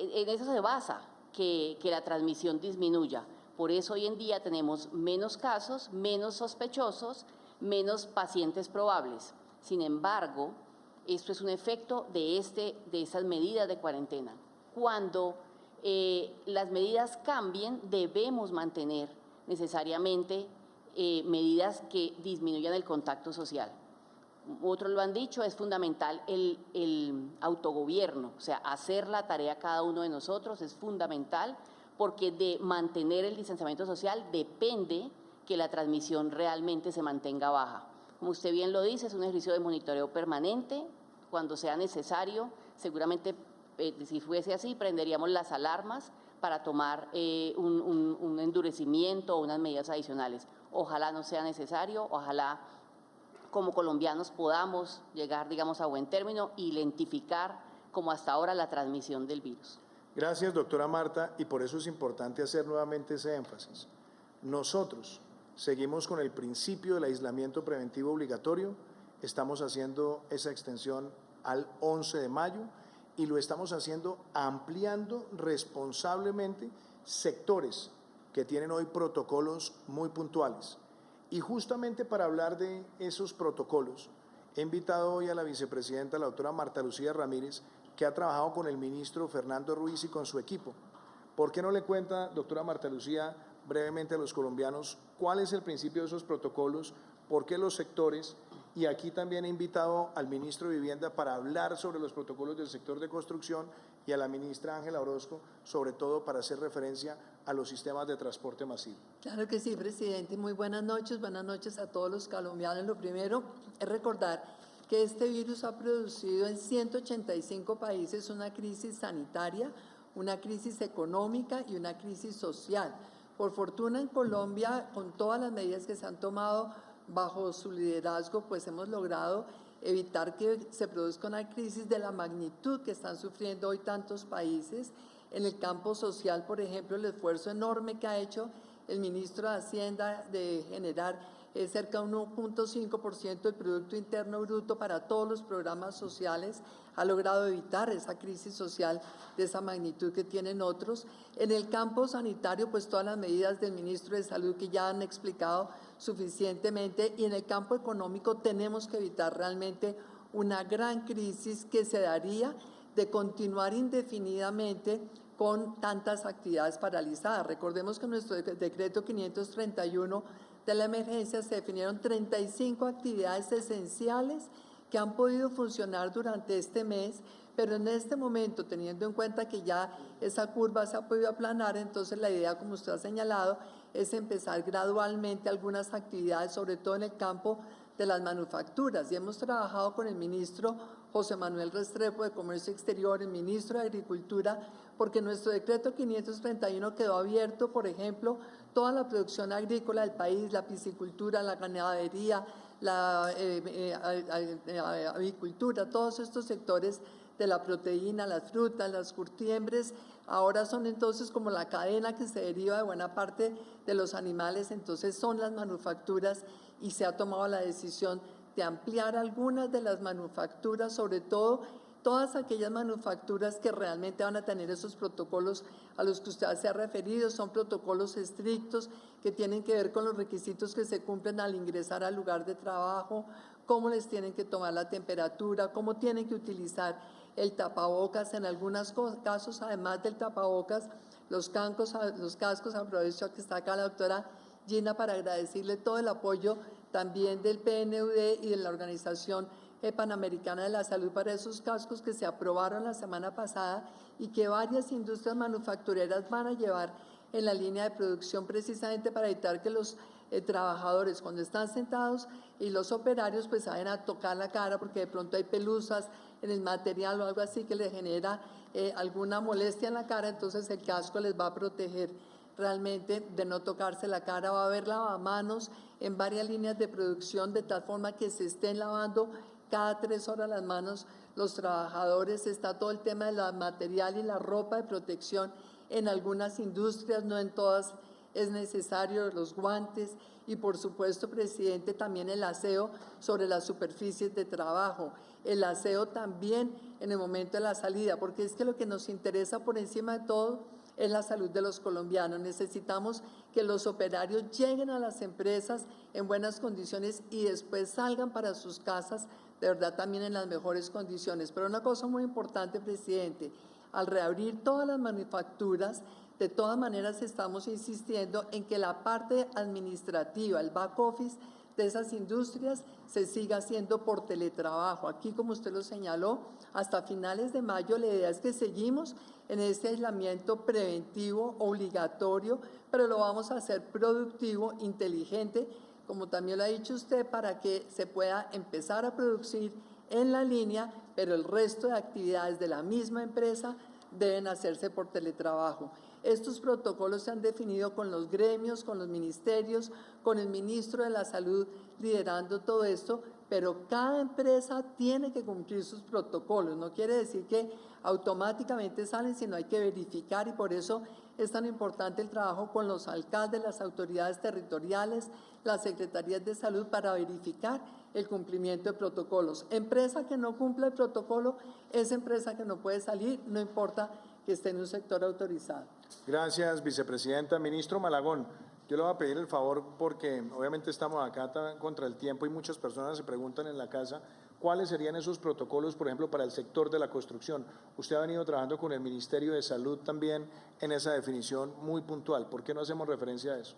En eso se basa que la transmisión disminuya. Por eso hoy en día tenemos menos casos, menos sospechosos, menos pacientes probables. Sin embargo, esto es un efecto de esas medidas de cuarentena. Cuando las medidas cambien, debemos mantener necesariamente medidas que disminuyan el contacto social. Otros lo han dicho, es fundamental el autogobierno, o sea, hacer la tarea cada uno de nosotros es fundamental, porque de mantener el distanciamiento social depende que la transmisión realmente se mantenga baja. Como usted bien lo dice, es un ejercicio de monitoreo permanente. Cuando sea necesario, seguramente, si fuese así, prenderíamos las alarmas para tomar un endurecimiento o unas medidas adicionales. Ojalá no sea necesario, ojalá como colombianos podamos llegar, digamos, a buen término y identificar como hasta ahora la transmisión del virus. Gracias, doctora Marta, y por eso es importante hacer nuevamente ese énfasis. Nosotros seguimos con el principio del aislamiento preventivo obligatorio, estamos haciendo esa extensión al 11 de mayo y lo estamos haciendo ampliando responsablemente sectores que tienen hoy protocolos muy puntuales. Y justamente para hablar de esos protocolos, he invitado hoy a la vicepresidenta, la doctora Marta Lucía Ramírez, que ha trabajado con el ministro Fernando Ruiz y con su equipo. ¿Por qué no le cuenta, doctora Marta Lucía, brevemente a los colombianos cuál es el principio de esos protocolos, por qué los sectores? Y aquí también he invitado al ministro de Vivienda para hablar sobre los protocolos del sector de construcción y a la ministra Ángela Orozco, sobre todo para hacer referencia a los sistemas de transporte masivo. Claro que sí, presidente. Muy buenas noches a todos los colombianos. Lo primero es recordar que este virus ha producido en 185 países una crisis sanitaria, una crisis económica y una crisis social. Por fortuna en Colombia, con todas las medidas que se han tomado bajo su liderazgo, pues hemos logrado evitar que se produzca una crisis de la magnitud que están sufriendo hoy tantos países. En el campo social, por ejemplo, el esfuerzo enorme que ha hecho el ministro de Hacienda de generar es cerca de 1.5% del Producto Interno Bruto para todos los programas sociales, ha logrado evitar esa crisis social de esa magnitud que tienen otros. En el campo sanitario, pues todas las medidas del ministro de Salud que ya han explicado suficientemente, y en el campo económico tenemos que evitar realmente una gran crisis que se daría de continuar indefinidamente con tantas actividades paralizadas. Recordemos que en nuestro decreto 531 de la emergencia se definieron 35 actividades esenciales que han podido funcionar durante este mes, pero en este momento, teniendo en cuenta que ya esa curva se ha podido aplanar, entonces la idea, como usted ha señalado, es empezar gradualmente algunas actividades, sobre todo en el campo de las manufacturas. Y hemos trabajado con el ministro José Manuel Restrepo de Comercio Exterior, el ministro de Agricultura, porque nuestro decreto 531 quedó abierto, por ejemplo, toda la producción agrícola del país, la piscicultura, la ganadería, la avicultura, todos estos sectores de la proteína, las frutas, las curtiembres, ahora son entonces como la cadena que se deriva de buena parte de los animales, entonces son las manufacturas, y se ha tomado la decisión de ampliar algunas de las manufacturas, sobre todo todas aquellas manufacturas que realmente van a tener esos protocolos a los que usted se ha referido. Son protocolos estrictos que tienen que ver con los requisitos que se cumplen al ingresar al lugar de trabajo, cómo les tienen que tomar la temperatura, cómo tienen que utilizar el tapabocas. En algunos casos, además del tapabocas, los cascos, aprovecho que está acá la doctora Gina para agradecerle todo el apoyo también del PNUD y de la Organización Panamericana de la Salud para esos cascos que se aprobaron la semana pasada y que varias industrias manufactureras van a llevar en la línea de producción, precisamente para evitar que los trabajadores, cuando están sentados, y los operarios pues vayan a tocar la cara porque de pronto hay pelusas en el material o algo así que les genera alguna molestia en la cara. Entonces el casco les va a proteger realmente de no tocarse la cara. Va a haber lavamanos en varias líneas de producción, de tal forma que se estén lavando cada 3 horas las manos los trabajadores. Está todo el tema del material y la ropa de protección en algunas industrias, no en todas es necesario, los guantes, y por supuesto, presidente, también el aseo sobre las superficies de trabajo, el aseo también en el momento de la salida, porque es que lo que nos interesa por encima de todo es la salud de los colombianos. Necesitamos que los operarios lleguen a las empresas en buenas condiciones y después salgan para sus casas, de verdad, también en las mejores condiciones. Pero una cosa muy importante, presidente, al reabrir todas las manufacturas, de todas maneras estamos insistiendo en que la parte administrativa, el back office de esas industrias se siga haciendo por teletrabajo. Aquí, como usted lo señaló, hasta finales de mayo la idea es que seguimos en este aislamiento preventivo, obligatorio, pero lo vamos a hacer productivo, inteligente, como también lo ha dicho usted, para que se pueda empezar a producir en la línea, pero el resto de actividades de la misma empresa deben hacerse por teletrabajo. Estos protocolos se han definido con los gremios, con los ministerios, con el ministro de la Salud liderando todo esto, pero cada empresa tiene que cumplir sus protocolos. No quiere decir que automáticamente salen, sino hay que verificar, y por eso es tan importante el trabajo con los alcaldes, las autoridades territoriales, las secretarías de salud para verificar el cumplimiento de protocolos. Empresa que no cumple el protocolo es empresa que no puede salir, no importa que esté en un sector autorizado. Gracias, vicepresidenta. Ministro Malagón, yo le voy a pedir el favor porque obviamente estamos acá contra el tiempo y muchas personas se preguntan en la casa cuáles serían esos protocolos, por ejemplo, para el sector de la construcción. Usted ha venido trabajando con el Ministerio de Salud también en esa definición muy puntual. ¿Por qué no hacemos referencia a eso?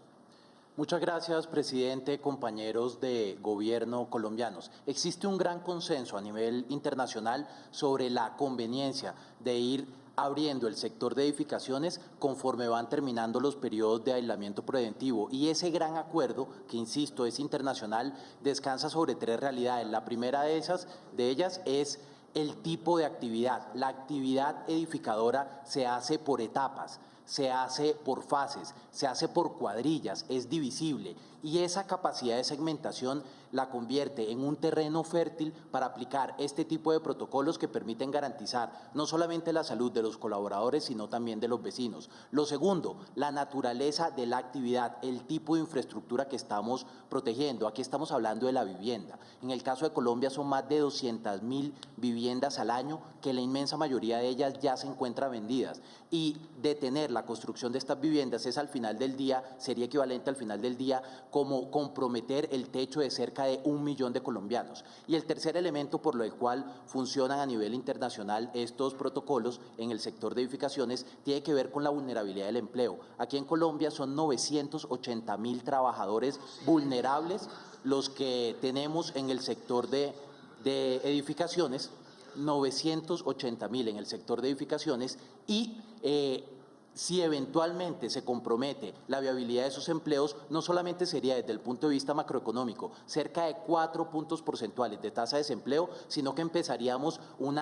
Muchas gracias, presidente, compañeros de gobierno colombianos. Existe un gran consenso a nivel internacional sobre la conveniencia de ir abriendo el sector de edificaciones conforme van terminando los periodos de aislamiento preventivo. Y ese gran acuerdo, que insisto es internacional, descansa sobre 3 realidades. La primera de ellas es el tipo de actividad. La actividad edificadora se hace por etapas. se hace por fases, se hace por cuadrillas, es divisible y esa capacidad de segmentación la convierte en un terreno fértil para aplicar este tipo de protocolos que permiten garantizar no solamente la salud de los colaboradores, sino también de los vecinos. Lo segundo, la naturaleza de la actividad, el tipo de infraestructura que estamos protegiendo. Aquí estamos hablando de la vivienda. En el caso de Colombia son más de 200.000 viviendas al año, que la inmensa mayoría de ellas ya se encuentran vendidas. Y detener la construcción de estas viviendas es al final del día, sería equivalente al final del día como comprometer el techo de cerca de 1 millón de colombianos. Y el tercer elemento por lo cual funcionan a nivel internacional estos protocolos en el sector de edificaciones tiene que ver con la vulnerabilidad del empleo. Aquí en Colombia son 980.000 trabajadores vulnerables los que tenemos en el sector de edificaciones, 980.000 en el sector de edificaciones y si eventualmente se compromete la viabilidad de esos empleos, no solamente sería desde el punto de vista macroeconómico, cerca de 4 puntos porcentuales de tasa de desempleo, sino que empezaríamos un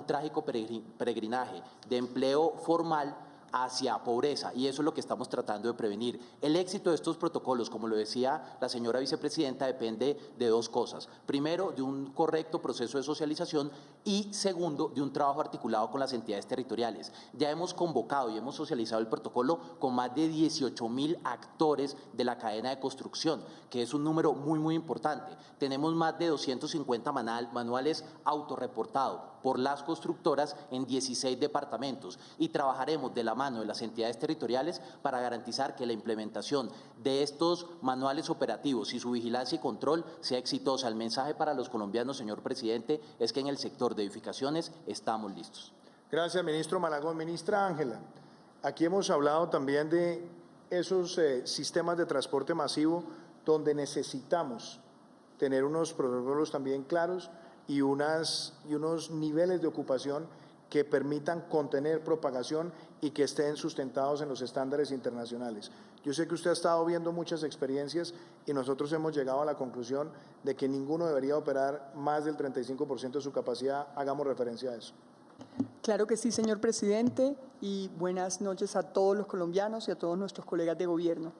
trágico peregrinaje de empleo formal hacia pobreza, y eso es lo que estamos tratando de prevenir. El éxito de estos protocolos, como lo decía la señora vicepresidenta, depende de dos cosas. Primero, de un correcto proceso de socialización y segundo, de un trabajo articulado con las entidades territoriales. Ya hemos convocado y hemos socializado el protocolo con más de 18.000 actores de la cadena de construcción, que es un número muy importante. Tenemos más de 250 manuales autorreportados por las constructoras en 16 departamentos y trabajaremos de la mano de las entidades territoriales para garantizar que la implementación de estos manuales operativos y su vigilancia y control sea exitosa. El mensaje para los colombianos, señor presidente, es que en el sector de edificaciones estamos listos. Gracias, ministro Malagón. Ministra Ángela, aquí hemos hablado también de esos sistemas de transporte masivo donde necesitamos tener unos protocolos también claros y unos niveles de ocupación que permitan contener propagación y que estén sustentados en los estándares internacionales. Yo sé que usted ha estado viendo muchas experiencias y nosotros hemos llegado a la conclusión de que ninguno debería operar más del 35% de su capacidad. Hagamos referencia a eso. Claro que sí, señor presidente, y buenas noches a todos los colombianos y a todos nuestros colegas de gobierno.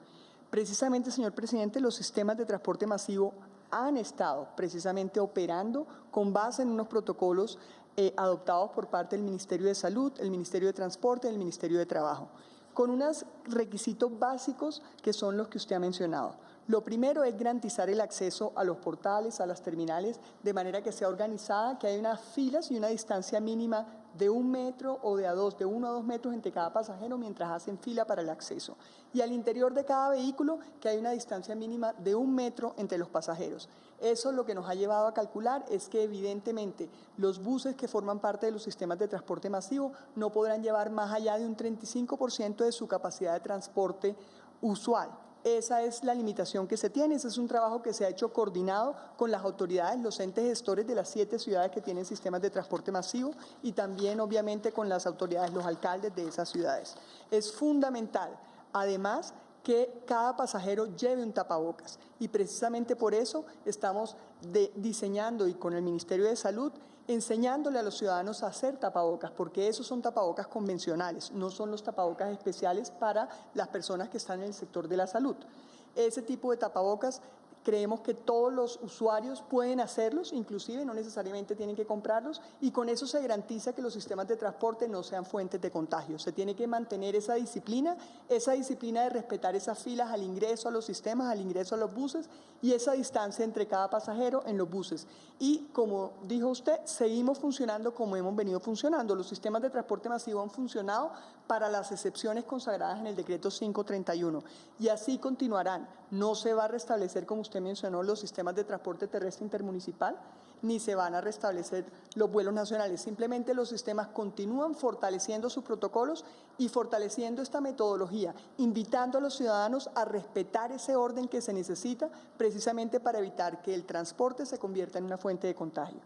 Precisamente, señor presidente, los sistemas de transporte masivo han estado precisamente operando con base en unos protocolos adoptados por parte del Ministerio de Salud, el Ministerio de Transporte y el Ministerio de Trabajo, con unos requisitos básicos que son los que usted ha mencionado. Lo primero es garantizar el acceso a los portales, a las terminales, de manera que sea organizada, que haya unas filas y una distancia mínima de 1 metro o de 1 a 2 metros entre cada pasajero mientras hacen fila para el acceso. Y al interior de cada vehículo que hay una distancia mínima de 1 metro entre los pasajeros. Eso lo que nos ha llevado a calcular es que evidentemente los buses que forman parte de los sistemas de transporte masivo no podrán llevar más allá de un 35% de su capacidad de transporte usual. Esa es la limitación que se tiene, ese es un trabajo que se ha hecho coordinado con las autoridades, los entes gestores de las 7 ciudades que tienen sistemas de transporte masivo y también obviamente con las autoridades, los alcaldes de esas ciudades. Es fundamental, además, que cada pasajero lleve un tapabocas y precisamente por eso estamos diseñando y con el Ministerio de Salud enseñándole a los ciudadanos a hacer tapabocas, porque esos son tapabocas convencionales, no son los tapabocas especiales para las personas que están en el sector de la salud. Ese tipo de tapabocas creemos que todos los usuarios pueden hacerlos, inclusive no necesariamente tienen que comprarlos, y con eso se garantiza que los sistemas de transporte no sean fuentes de contagio. Se tiene que mantener esa disciplina de respetar esas filas al ingreso a los sistemas, al ingreso a los buses y esa distancia entre cada pasajero en los buses. Y como dijo usted, seguimos funcionando como hemos venido funcionando. Los sistemas de transporte masivo han funcionado para las excepciones consagradas en el decreto 531 y así continuarán. No se va a restablecer, como usted mencionó, los sistemas de transporte terrestre intermunicipal, ni se van a restablecer los vuelos nacionales. Simplemente los sistemas continúan fortaleciendo sus protocolos y fortaleciendo esta metodología, invitando a los ciudadanos a respetar ese orden que se necesita precisamente para evitar que el transporte se convierta en una fuente de contagio.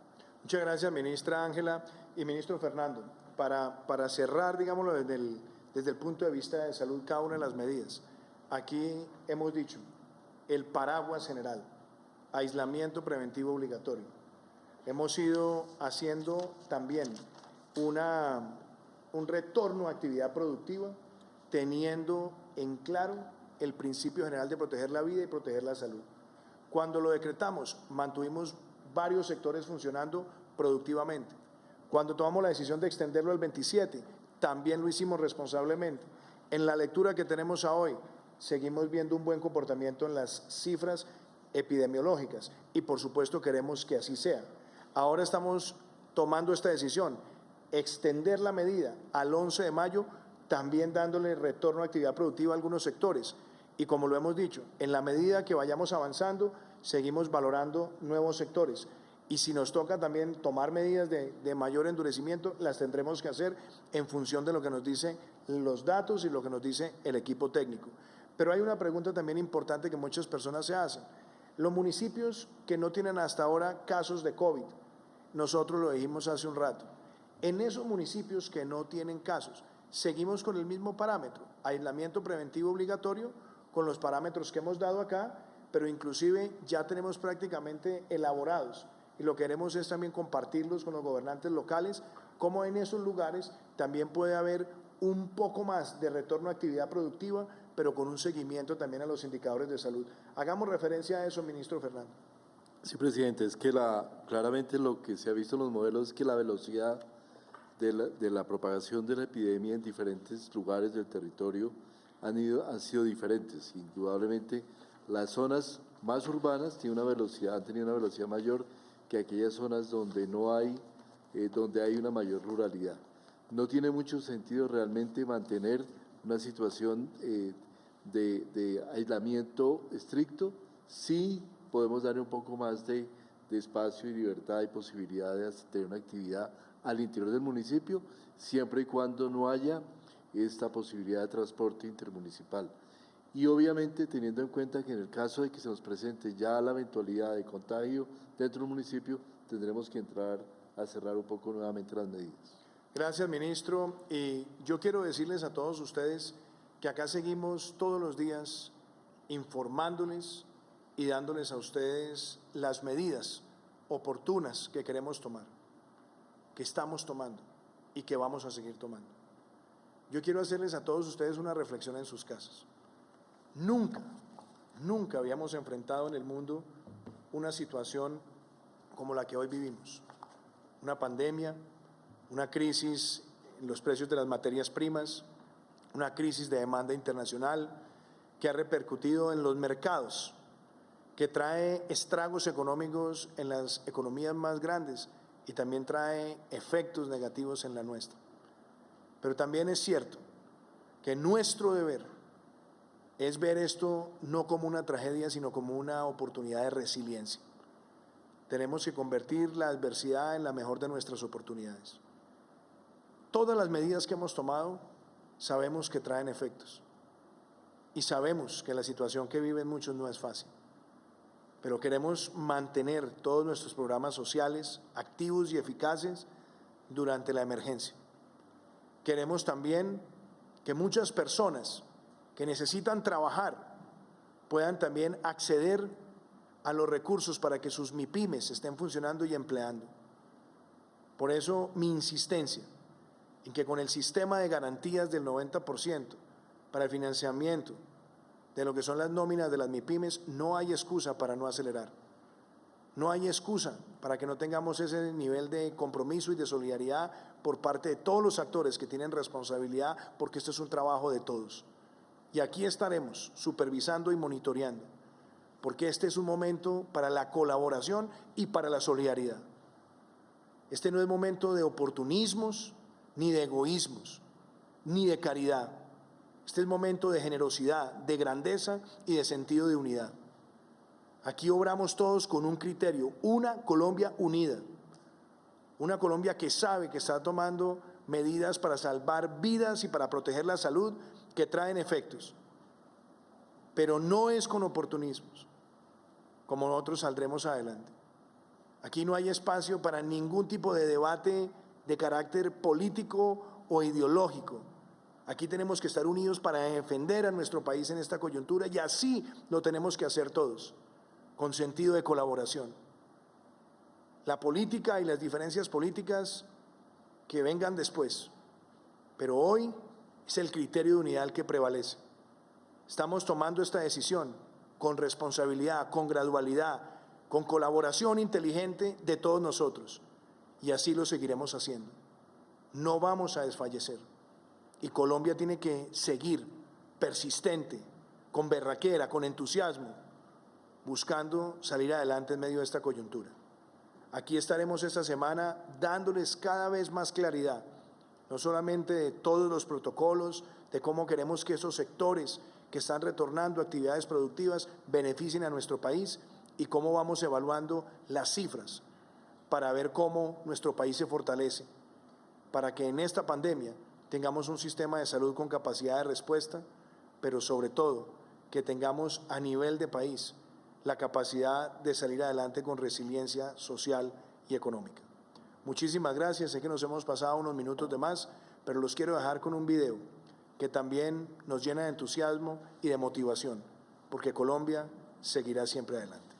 Muchas gracias, ministra Ángela y ministro Fernando. Para cerrar, digámoslo, desde el punto de vista de salud, cada una de las medidas. Aquí hemos dicho el paraguas general, aislamiento preventivo obligatorio. Hemos ido haciendo también un retorno a actividad productiva teniendo en claro el principio general de proteger la vida y proteger la salud. Cuando lo decretamos, mantuvimos varios sectores funcionando productivamente. Cuando tomamos la decisión de extenderlo al 27, también lo hicimos responsablemente. En la lectura que tenemos a hoy, seguimos viendo un buen comportamiento en las cifras epidemiológicas y por supuesto queremos que así sea. Ahora estamos tomando esta decisión, extender la medida al 11 de mayo, también dándole retorno a actividad productiva a algunos sectores. Y como lo hemos dicho, en la medida que vayamos avanzando, seguimos valorando nuevos sectores. Y si nos toca también tomar medidas de mayor endurecimiento, las tendremos que hacer en función de lo que nos dicen los datos y lo que nos dice el equipo técnico. Pero hay una pregunta también importante que muchas personas se hacen. Los municipios que no tienen hasta ahora casos de COVID, nosotros lo dijimos hace un rato, en esos municipios que no tienen casos, seguimos con el mismo parámetro, aislamiento preventivo obligatorio, con los parámetros que hemos dado acá, pero inclusive ya tenemos prácticamente elaborados y lo que queremos es también compartirlos con los gobernantes locales, como en esos lugares también puede haber un poco más de retorno a actividad productiva, pero con un seguimiento también a los indicadores de salud. Hagamos referencia a eso, ministro Fernando. Sí, presidente, es que claramente lo que se ha visto en los modelos es que la velocidad de la propagación de la epidemia en diferentes lugares del territorio han sido diferentes. Indudablemente, las zonas más urbanas han tenido una velocidad mayor que aquellas zonas donde donde hay una mayor ruralidad. No tiene mucho sentido realmente mantener una situación de aislamiento estricto. Sí podemos darle un poco más de espacio y libertad y posibilidad de tener una actividad al interior del municipio, siempre y cuando no haya esta posibilidad de transporte intermunicipal. Y obviamente teniendo en cuenta que en el caso de que se nos presente ya la eventualidad de contagio dentro del municipio, tendremos que entrar a cerrar un poco nuevamente las medidas. Gracias, ministro. Y yo quiero decirles a todos ustedes que acá seguimos todos los días informándoles y dándoles a ustedes las medidas oportunas que queremos tomar, que estamos tomando y que vamos a seguir tomando. Yo quiero hacerles a todos ustedes una reflexión en sus casas. Nunca habíamos enfrentado en el mundo una situación como la que hoy vivimos. Una pandemia, una crisis en los precios de las materias primas, una crisis de demanda internacional que ha repercutido en los mercados, que trae estragos económicos en las economías más grandes y también trae efectos negativos en la nuestra. Pero también es cierto que nuestro deber es ver esto no como una tragedia, sino como una oportunidad de resiliencia. Tenemos que convertir la adversidad en la mejor de nuestras oportunidades. Todas las medidas que hemos tomado sabemos que traen efectos y sabemos que la situación que viven muchos no es fácil, pero queremos mantener todos nuestros programas sociales activos y eficaces durante la emergencia. Queremos también que muchas personas que necesitan trabajar puedan también acceder a los recursos para que sus MIPYMES estén funcionando y empleando. Por eso mi insistencia en que con el sistema de garantías del 90% para el financiamiento de lo que son las nóminas de las MIPYMES, no hay excusa para no acelerar. No hay excusa para que no tengamos ese nivel de compromiso y de solidaridad por parte de todos los actores que tienen responsabilidad, porque esto es un trabajo de todos. Y aquí estaremos supervisando y monitoreando, porque este es un momento para la colaboración y para la solidaridad. Este no es momento de oportunismos, ni de egoísmos, ni de caridad. Este es momento de generosidad, de grandeza y de sentido de unidad. Aquí obramos todos con un criterio, una Colombia unida, una Colombia que sabe que está tomando medidas para salvar vidas y para proteger la salud que traen efectos, pero no es con oportunismos como nosotros saldremos adelante. Aquí no hay espacio para ningún tipo de debate de carácter político o ideológico. Aquí tenemos que estar unidos para defender a nuestro país en esta coyuntura y así lo tenemos que hacer todos, con sentido de colaboración. La política y las diferencias políticas que vengan después, pero hoy Es el criterio de unidad el que prevalece. Estamos tomando esta decisión con responsabilidad, con gradualidad, con colaboración inteligente de todos nosotros. Y así lo seguiremos haciendo. No vamos a desfallecer. Y Colombia tiene que seguir persistente, con berraquera, con entusiasmo, buscando salir adelante en medio de esta coyuntura. Aquí estaremos esta semana dándoles cada vez más claridad, no solamente de todos los protocolos, de cómo queremos que esos sectores que están retornando a actividades productivas beneficien a nuestro país y cómo vamos evaluando las cifras para ver cómo nuestro país se fortalece, para que en esta pandemia tengamos un sistema de salud con capacidad de respuesta, pero sobre todo que tengamos a nivel de país la capacidad de salir adelante con resiliencia social y económica. Muchísimas gracias, sé que nos hemos pasado unos minutos de más, pero los quiero dejar con un video que también nos llena de entusiasmo y de motivación, porque Colombia seguirá siempre adelante.